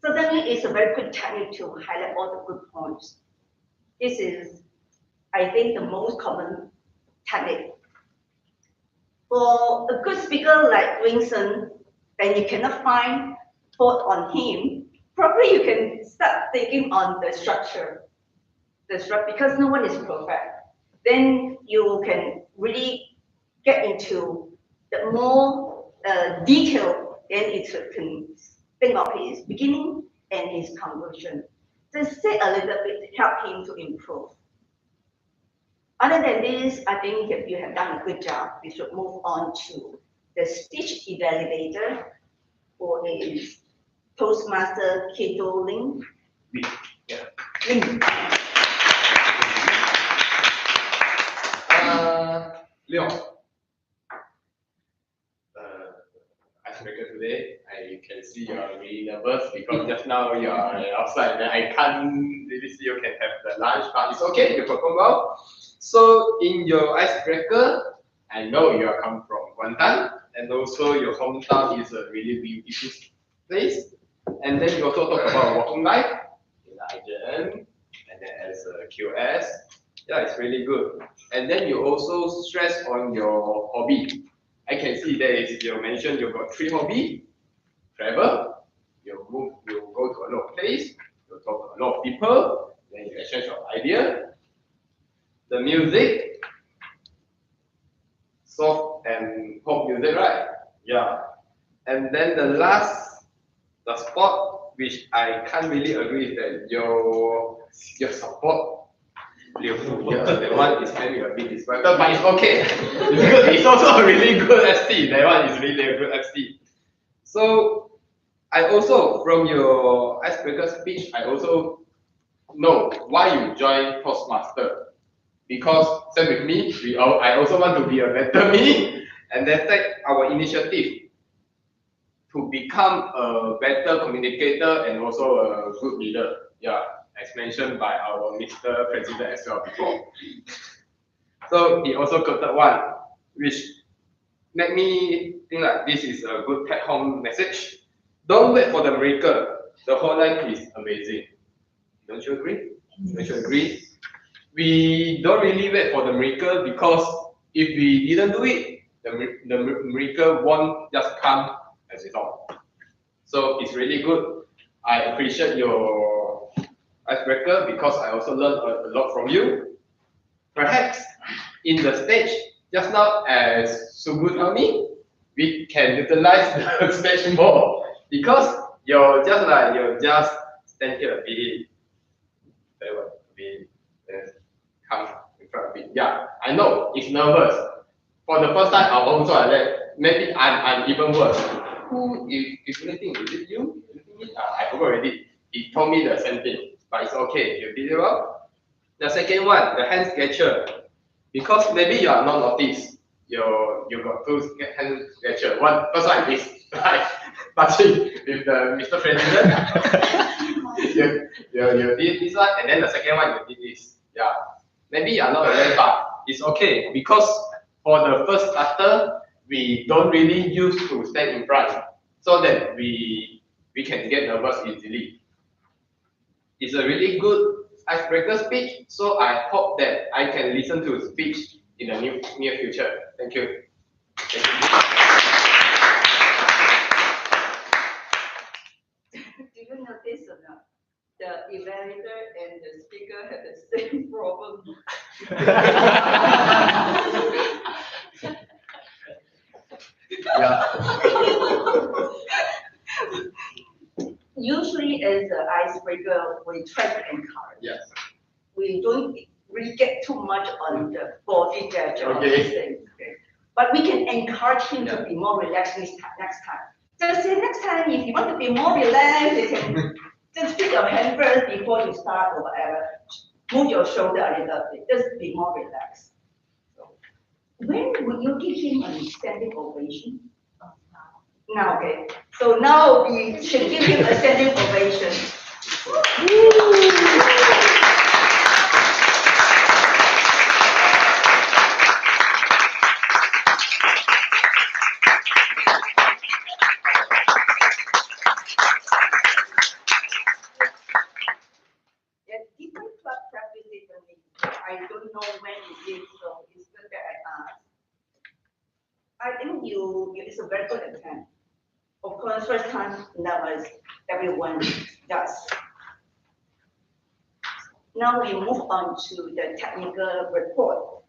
Certainly, it's a very good technique to highlight all the good points. This is, I think, the most common technique. For a good speaker like Winston, and you cannot find fault on him, probably you can start thinking on the structure. Because no one is perfect. Then you can really get into the more detail, then it can think of his beginning and his conclusion. Just say a little bit to help him to improve. Other than this, I think if you have done a good job, we should move on to the speech evaluator, who is Toastmaster Keto Ling. Ling. Leon. Icebreaker today, I can see you are really nervous because just now you are outside and I can't really see you can have the lunch, but it's okay, you perform well. So in your icebreaker, I know you are come from Kuantan and also your hometown is a really beautiful place. And then you also talk about working life in IJM and then as a QS. Yeah, it's really good. And then you also stress on your hobby. I can see there is, you mentioned you've got 3 hobbies. Travel, you go to a lot of place, you talk to a lot of people, then you exchange your idea. The music, soft and pop music, right? Yeah. And then the sport, which I can't really agree is that your support. Yeah, that one is maybe a bit disrupted, but it's okay. It's also a really good FC. That one is really a good FC. So I also, from your icebreaker speech, I also know why you joined Toastmaster. Because same with me, I also want to be a better me, and then take our initiative to become a better communicator and also a good leader. Yeah, as mentioned by our Mr. President as well before. So he also quoted one, which made me think like this is a good take-home message. Don't wait for the miracle. The whole life is amazing. Don't you agree? Don't you agree? We don't really wait for the miracle because if we didn't do it, the miracle won't just come as it all. So it's really good. I appreciate your icebreaker because I also learned a lot from you. Perhaps in the stage, just now as Subu told me, we can utilize the stage more because you're just stand here a bit, come in front of it. Yeah, I know it's nervous. For the first time, I'm also like that. Maybe I'm even worse. Who if anything, is it you? I forgot already. He told me the same thing, but it's okay. You did it well. The second one, the hand sketcher, because maybe you are not noticed. You got 2 hand sketcher. First one is like touching with the Mr. President. you did this one, and then the second one you did this. Yeah, maybe you are not aware, but it's okay because for the first starter, we don't really use to stand in front so that we can get nervous easily. It's a really good icebreaker speech, so I hope that I can listen to his speech in the near future. Thank you. Thank you. Do you notice or not? The evaluator and the speaker have the same problem. Yeah. Usually as an icebreaker, we try to encourage. Yes. We don't really get too much on the body gesture or Okay. these things. Okay. But we can encourage him to be more relaxed next time. Just say next time, if you want to be more relaxed, you can just put your hand first before you start or whatever. Move your shoulder a little bit, just be more relaxed. When would you give him a standing ovation? Now, okay. So now we should give him a standing ovation. Yeah, different club practice differently. I don't know when it is, so it's good that I asked. I think it's a very good attempt. Of course, first time nervous, everyone does. Now we move on to the technical report.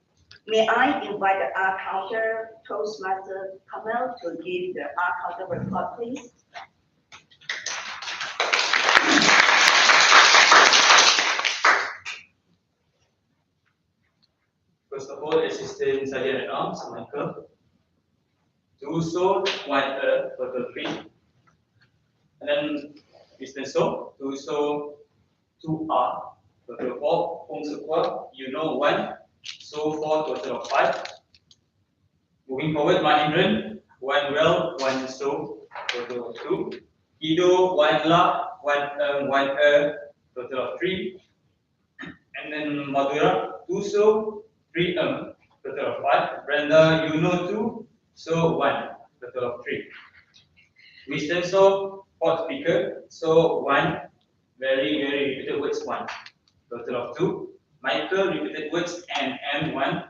May I invite the R counter Toastmaster Kamel to give the R counter report, please? First of all, Assistant Sergeant at Arms, Michael. Do so, 1 total 3. And then Mr. So, do so 2R, total 4. Home square, you know 1. So 4, total of 5. Moving forward, Manindran, 1 well, 1 so, total of 2. Ido, 1 la, 1 1 total of 3. And then Madhura, 2 so, 3 total of 5. Brenda, you know 2, so 1, total of 3. Wisdom, so 4th speaker, so 1, very repeated words 1, total of 2. Michael, repeated words and M1,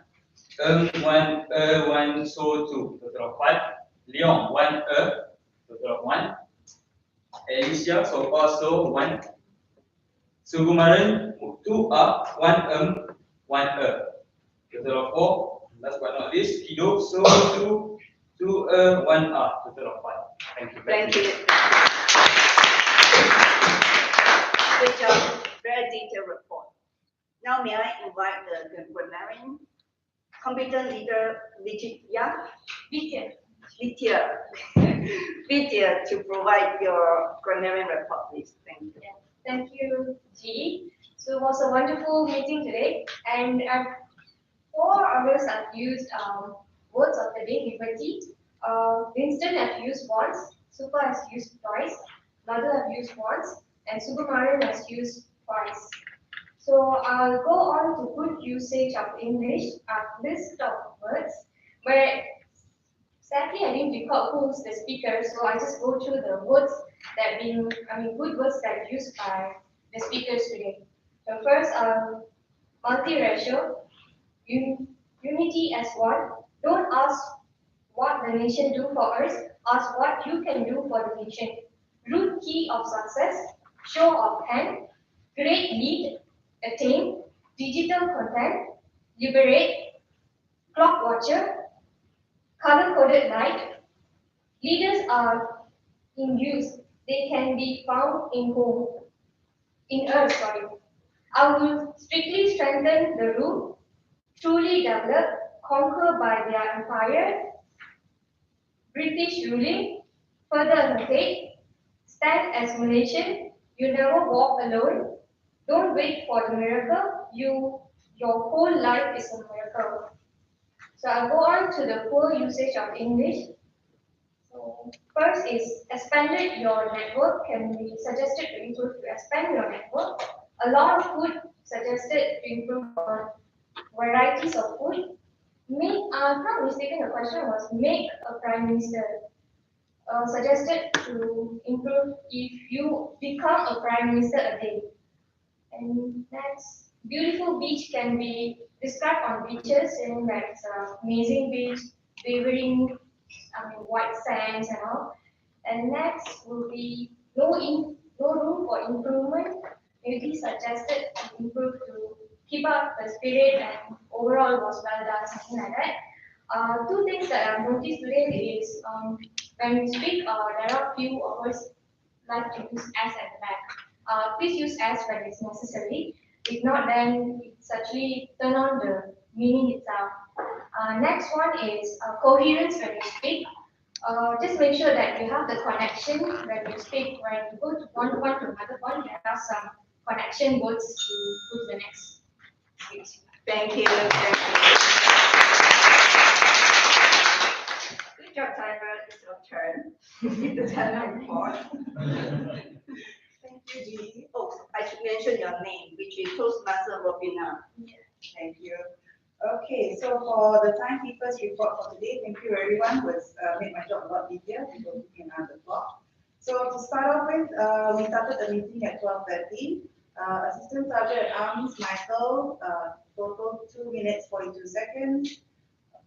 1, 1, so 2, total of 5. Leon, 1, total of 1. Alicia, so far, so 1. Sugumaran, 2 up, 1 1 total of 4. Last but not least, Kido, so 2 1 up, total of 5. Thank you. Thank you. Good job. Very detailed report. Now may I invite the grammarian, competent leader, Vidya to provide your grammarian report, please. Thank you. Yeah. Thank you, G. So it was a wonderful meeting today, and 4 others have used words of the day, liberty. Winston have used once, Super has used twice, Mother have used once, and Sukumaran has used twice. So I'll go on to good usage of English, a list of words, where sadly I didn't record who's the speaker, so I just go through the words that good words that are used by the speakers today. So first, multiracial, unity as one. Don't ask what the nation do for us, ask what you can do for the nation. Root key of success, show of hand, great lead, attain, digital content, liberate, clock watcher, color-coded light. Leaders are in use. They can be found in earth. I will strictly strengthen the rule, truly develop, conquer by their empire, British ruling, further undertake, stand as Malaysian, you never walk alone, don't wait for the miracle, your whole life is a miracle. So I'll go on to the full usage of English. So first is expanded your network can be suggested to improve to expand your network. A lot of food suggested to improve on varieties of food. if not mistaken, the question was make a prime minister. Suggested to improve if you become a prime minister a day. And next, beautiful beach can be described on beaches, saying that it's an amazing beach, wavering, white sands and all. And next will be no room for improvement. Maybe suggested to improve to keep up the spirit and overall was well done, something like that. Two things that I've noticed today is when we speak, there are few of us like to use as at the back. Please use as when it's necessary. If not, then it's actually turn on the meaning itself. Next one is coherence when you speak. Just make sure that you have the connection when you speak. When you go to one point to another point, there are some connection words to go to the next speech. Thank you. Thank you. Good job, timer. It's your turn. Hit the timer report. Thank you, Dee. Oh, I should mention your name, which is Toastmaster Robina. Thank you. Okay, so for the timekeepers report for today, thank you everyone, who has made my job a lot easier because we can add the clock. So to start off with, we started the meeting at 12:30. Assistant Sergeant at Arms Michael, total 2 minutes 42 seconds.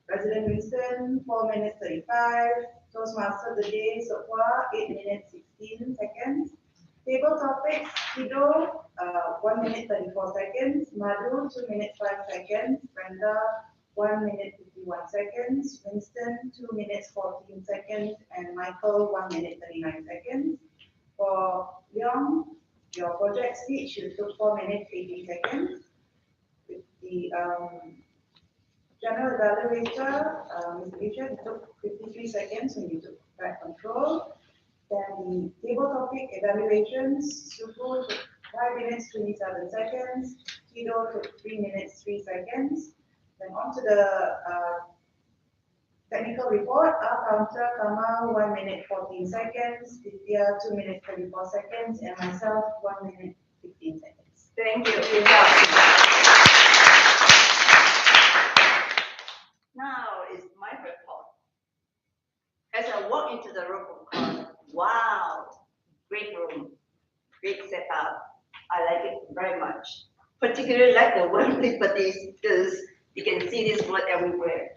President Winston, 4 minutes 35. Toastmaster of the day, Sokwa, 8 minutes 16 seconds. Table topics, Kido, 1 minute 34 seconds. Madhu, 2 minutes 5 seconds. Brenda, 1 minute 51 seconds. Winston, 2 minutes 14 seconds. And Michael, 1 minute 39 seconds. For Leong, your project speech, you took 4 minutes 18 seconds. With the general evaluator, Mr. Richard, you took 53 seconds when you took back control. Then the table topic evaluations, Supu took 5 minutes 27 seconds. Kido took 3 minutes 3 seconds. Then on to the technical report, our counter, Kamal, 1 minute 14 seconds. Divya, 2 minutes 34 seconds. And myself, 1 minute 15 seconds. Thank you. Now is my report. As I walk into the room, wow, great room, great setup. I like it very much. Particularly like the word liberties because you can see this word everywhere.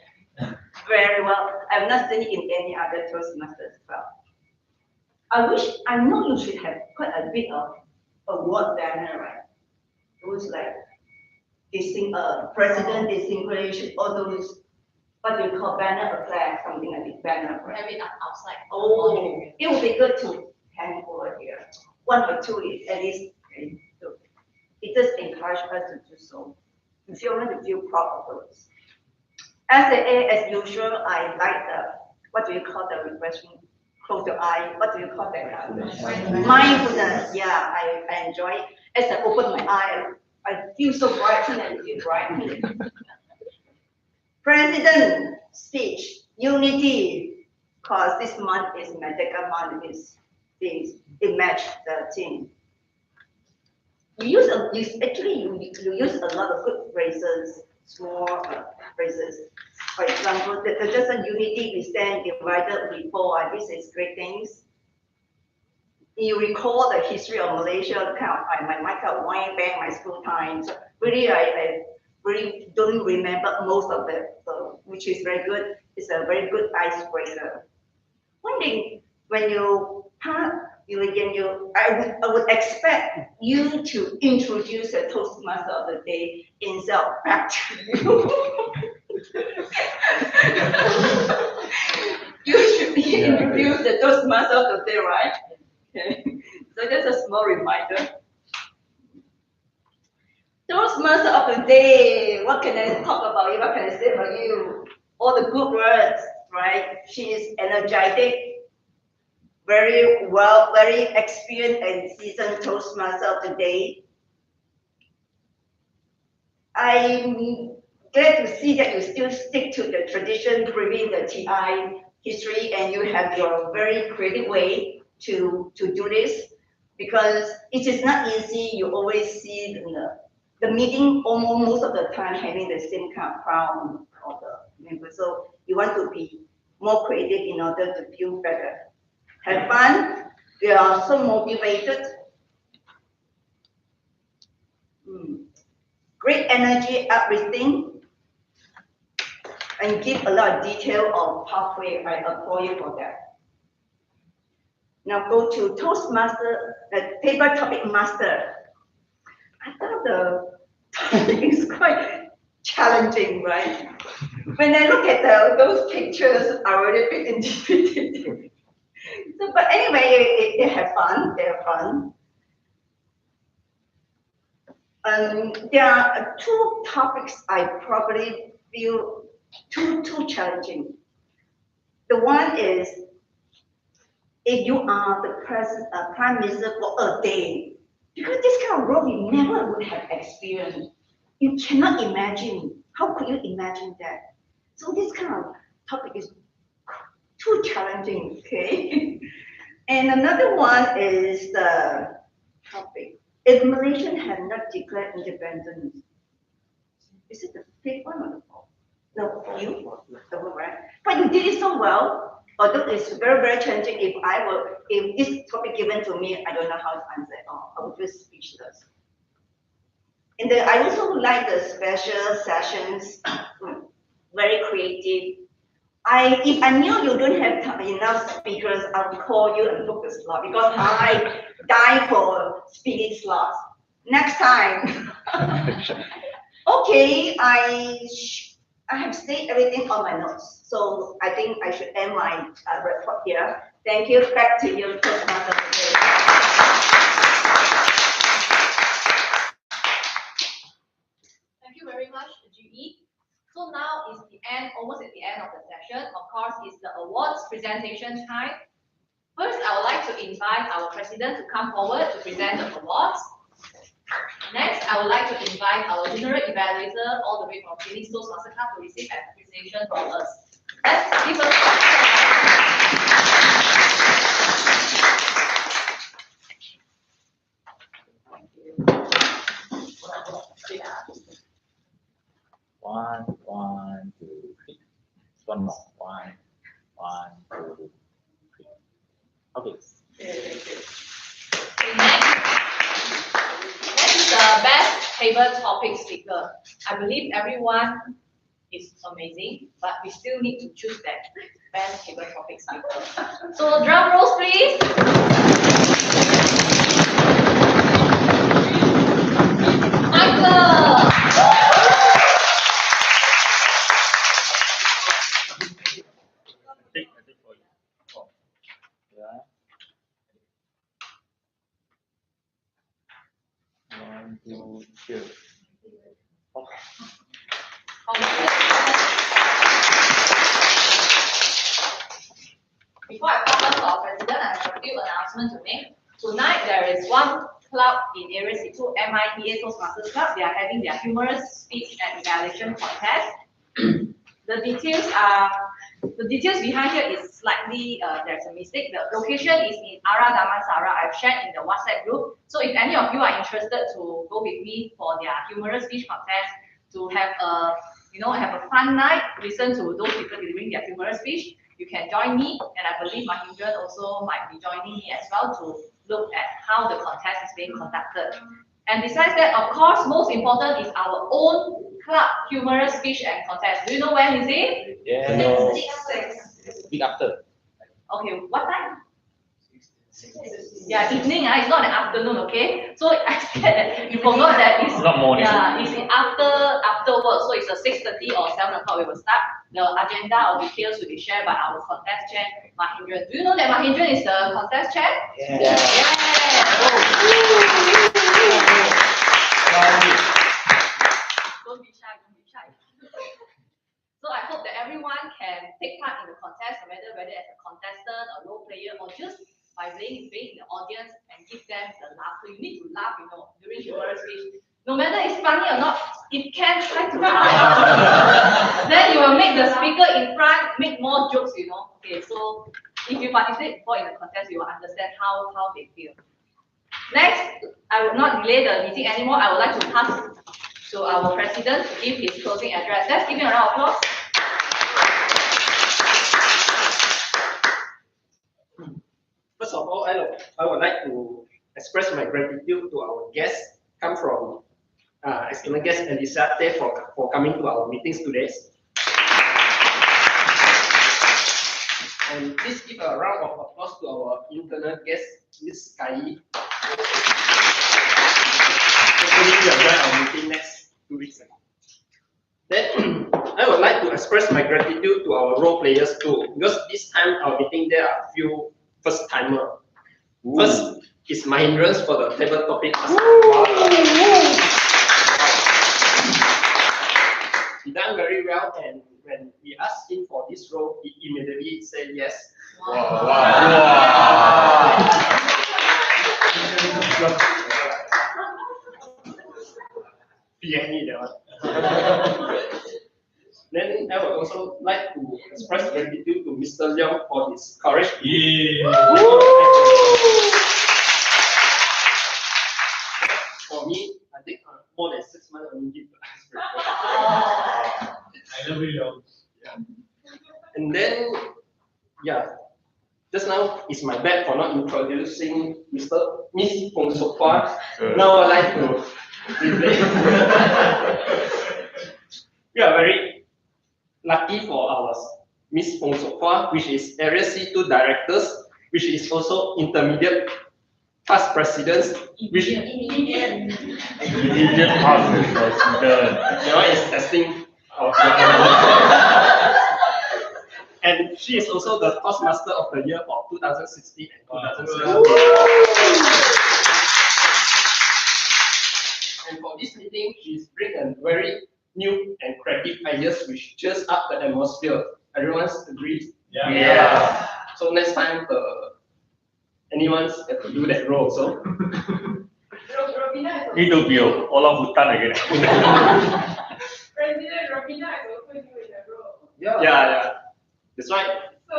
Very well. I've not seen it in any other Toastmasters club. I know you should have quite a bit of award banner, right? Those like president distinguished, all those, what do you call banner, a flag, something like this banner, right? Have it outside. Oh, it would be good to hang over here. 1 or 2 is at least okay. So it just encourages us to do so. You feel proud of those. As usual, I like the, what do you call the refreshing? Close your eye. What do you call that? Mindfulness. Yeah, I enjoy it. As I open my eye, I feel so bright and I feel bright. President speech, unity, because this month is Merdeka month, it matched the theme. You use a lot of good phrases, small phrases. For example, just a unity, we stand divided, we fall. This is great things. You recall the history of Malaysia, my kind of wine bang, my school times. Really, I really don't remember most of it, so, which is very good. It's a very good icebreaker. One thing, when I would expect you to introduce the Toastmaster of the day instead of back to you. You should introduce the Toastmaster of the day, right? Okay. So that's a small reminder. Toastmaster of the day. What can I talk about you? What can I say about you? All the good words, right? She is energetic, very well, very experienced and seasoned Toastmaster of the day. I'm glad to see that you still stick to the tradition, bringing the TI history, and you have your very creative way to do this, because it is not easy. You always see the meeting almost most of the time having the same kind of crown or members. So you want to be more creative in order to feel better. Have fun. We are so motivated. Great energy, everything. And give a lot of detail on pathway. I applaud you for that. Now go to Toastmaster, table topic master. I thought the topic is quite challenging, right? When I look at those pictures, I already bit intimidated. So, but anyway, they have fun. They have fun. There are two topics I probably feel too challenging. The one is if you are the prime minister for a day, because this kind of role you never would have experienced. You cannot imagine. How could you imagine that? So this kind of topic is too challenging, okay? And another one is the topic. If Malaysia had not declared independence, is it the fifth one or the fourth? No, you, the one, right? But you did it so well. Although it's very challenging. If this topic given to me, I don't know how to answer it all. I would feel speechless. And then I also like the special sessions, very creative. If I knew you don't have enough speakers, I would call you and book the slot because I die for speaking slots. Next time. Okay, I have stated everything on my notes, so I think I should end my report here. Thank you. Back to you, Toastmaster. Thank you very much, GE. So now is the end, almost at the end of the session. Of course, it's the awards presentation time. First, I would like to invite our president to come forward to present the awards. Next, I would like to invite our general evaluator all the way from Phoenix Toastmaster Club to receive an appreciation from us. Let's give us One, two, three. One more. One, two, three. Okay. Next is the best table topic speaker. I believe everyone is amazing, but we still need to choose that best table topic speaker. So drum rolls, please. Michael. One, two, three. Before I pass on to our president, I have a few announcements to make. Tonight, there is one club in Area C2, MITA Toastmasters Club. They are having their humorous speech and evaluation contest. The details behind here is slightly, there's a mistake. The location is in Ara Damansara. I've shared in the WhatsApp group. So if any of you are interested to go with me for their humorous speech contest, to have a, have a fun night, listen to those people delivering their humorous speech, you can join me. And I believe Mahindran also might be joining me as well to look at how the contest is being conducted. And besides that, of course, most important is our own club humorous speech and contest. Do you know when is it? Yeah. 6. Week after. Okay, what time? Yeah, evening. It's not the afternoon. Okay, so I said that you forgot that it's not morning. Yeah, it's after work. So it's a 6:30 or 7 o'clock. We will start. The agenda or details will be shared by our contest chair, Mahindran. Do you know that Mahindran is the contest chair? Yeah. Don't be shy. Don't be shy. So I hope that everyone can take part in the contest, no matter whether as a contestant or role player or just by being in the audience and give them the laughter. You need to laugh, during humorous speech. No matter it's funny or not, if you can try to laugh. Then you will make the speaker in front make more jokes, Okay, so if you participate before in the contest, you will understand how they feel. Next, I will not delay the meeting anymore. I would like to pass to our president to give his closing address. Let's give him a round of applause. express my gratitude to our guests, come from external guest Elizabeth for coming to our meetings today. And please give a round of applause to our internal guest, Ms. Kai. Hopefully we will join our meeting next 2 weeks. Then I would like to express my gratitude to our role players too, because this time our meeting there are a few first timer. First is Mahindra for the table topic. He done very well, and when we asked him for this role, he immediately said yes. Then I would also like to express gratitude to Mr. Leong for his courage. For me, I think more than 6 months only give the icebreaker. I love you, Leong. Yeah. And then, yeah, just now is my bad for not introducing Miss Fong so far. Now I'd like to replace. We are very lucky for our Miss Fong so far, which is Area C2 directors, which is also intermediate past presidents, which Immediate past president. That one is testing. And she is also the Toastmaster of the Year for 2016 and 2017. And for this meeting, she's bring a very new and creative ideas which cheers up the atmosphere. Everyone agrees? Yeah. So next time, anyone's have to do that role. So Itu bio, orang hutan lagi. President Robina is also new in the role. yeah. That's right. So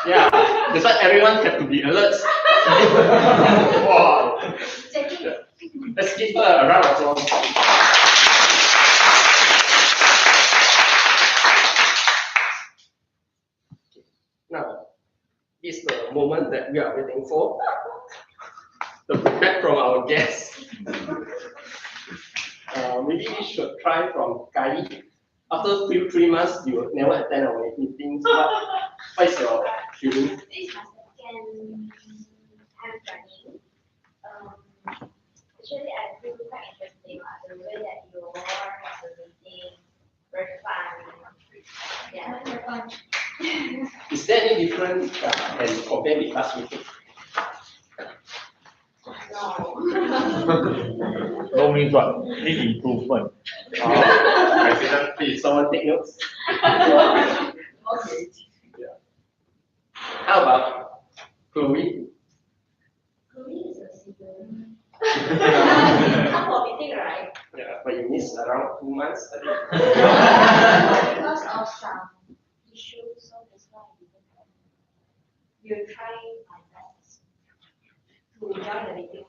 Yeah, that's why everyone have to be alert. Wow. Let's give her a round of applause. Now, this is the moment that we are waiting for. The feedback from our guests. Maybe we should try from Kai. After 3 months, you never attend our meetings. What is your feeling? This is my second time running. Actually, I feel quite interesting the way that you all have the meeting, very fun. Yeah, very fun. Is there any different when compared with last meeting? No. No means what? Need improvement. President, please, someone take notes. Okay. Yeah. How about Chloe? Chloe is a civilian. Come for meeting, right? Yeah, but you missed around 2 months, I think. Because of some issues, so that's why I didn't come. We'll try my best to join the meeting.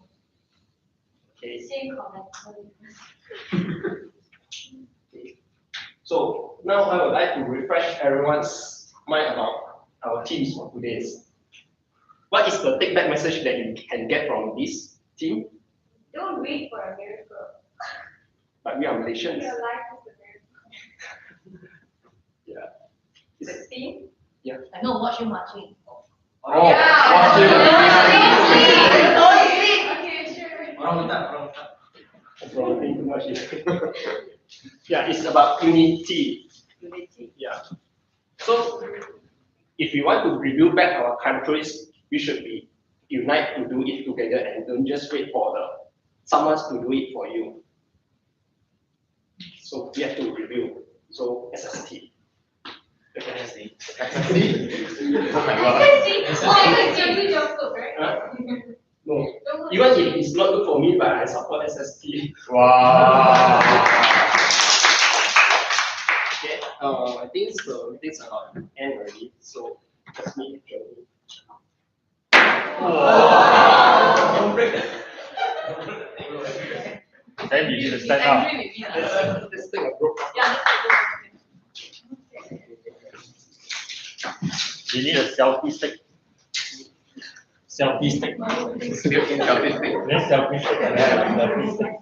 Okay. Same commitment. So now I would like to refresh everyone's mind about our teams for today. What is the take-back message that you can get from this team? Don't wait for a miracle. But we are Malaysians. Your life is a miracle. Yeah. 16. Yeah. I know, watch you marching. Oh, Okay, sure. From too much. Yeah, it's about unity. Yeah. So if we want to rebuild back our countries, we should be unite to do it together and don't just wait for someone to do it for you. So we have to rebuild. So as a team. SSD. Oh my God. It's your new job scope, right? No. Even if it's not good for me, but I support SST. Wow. Okay. I think the meetings are about to end already. So just me actually. Don't break that. Then you need to stand up. Let's take a break. You need a selfie stick. Selfie stick. Selfie stick. Let's selfie stick.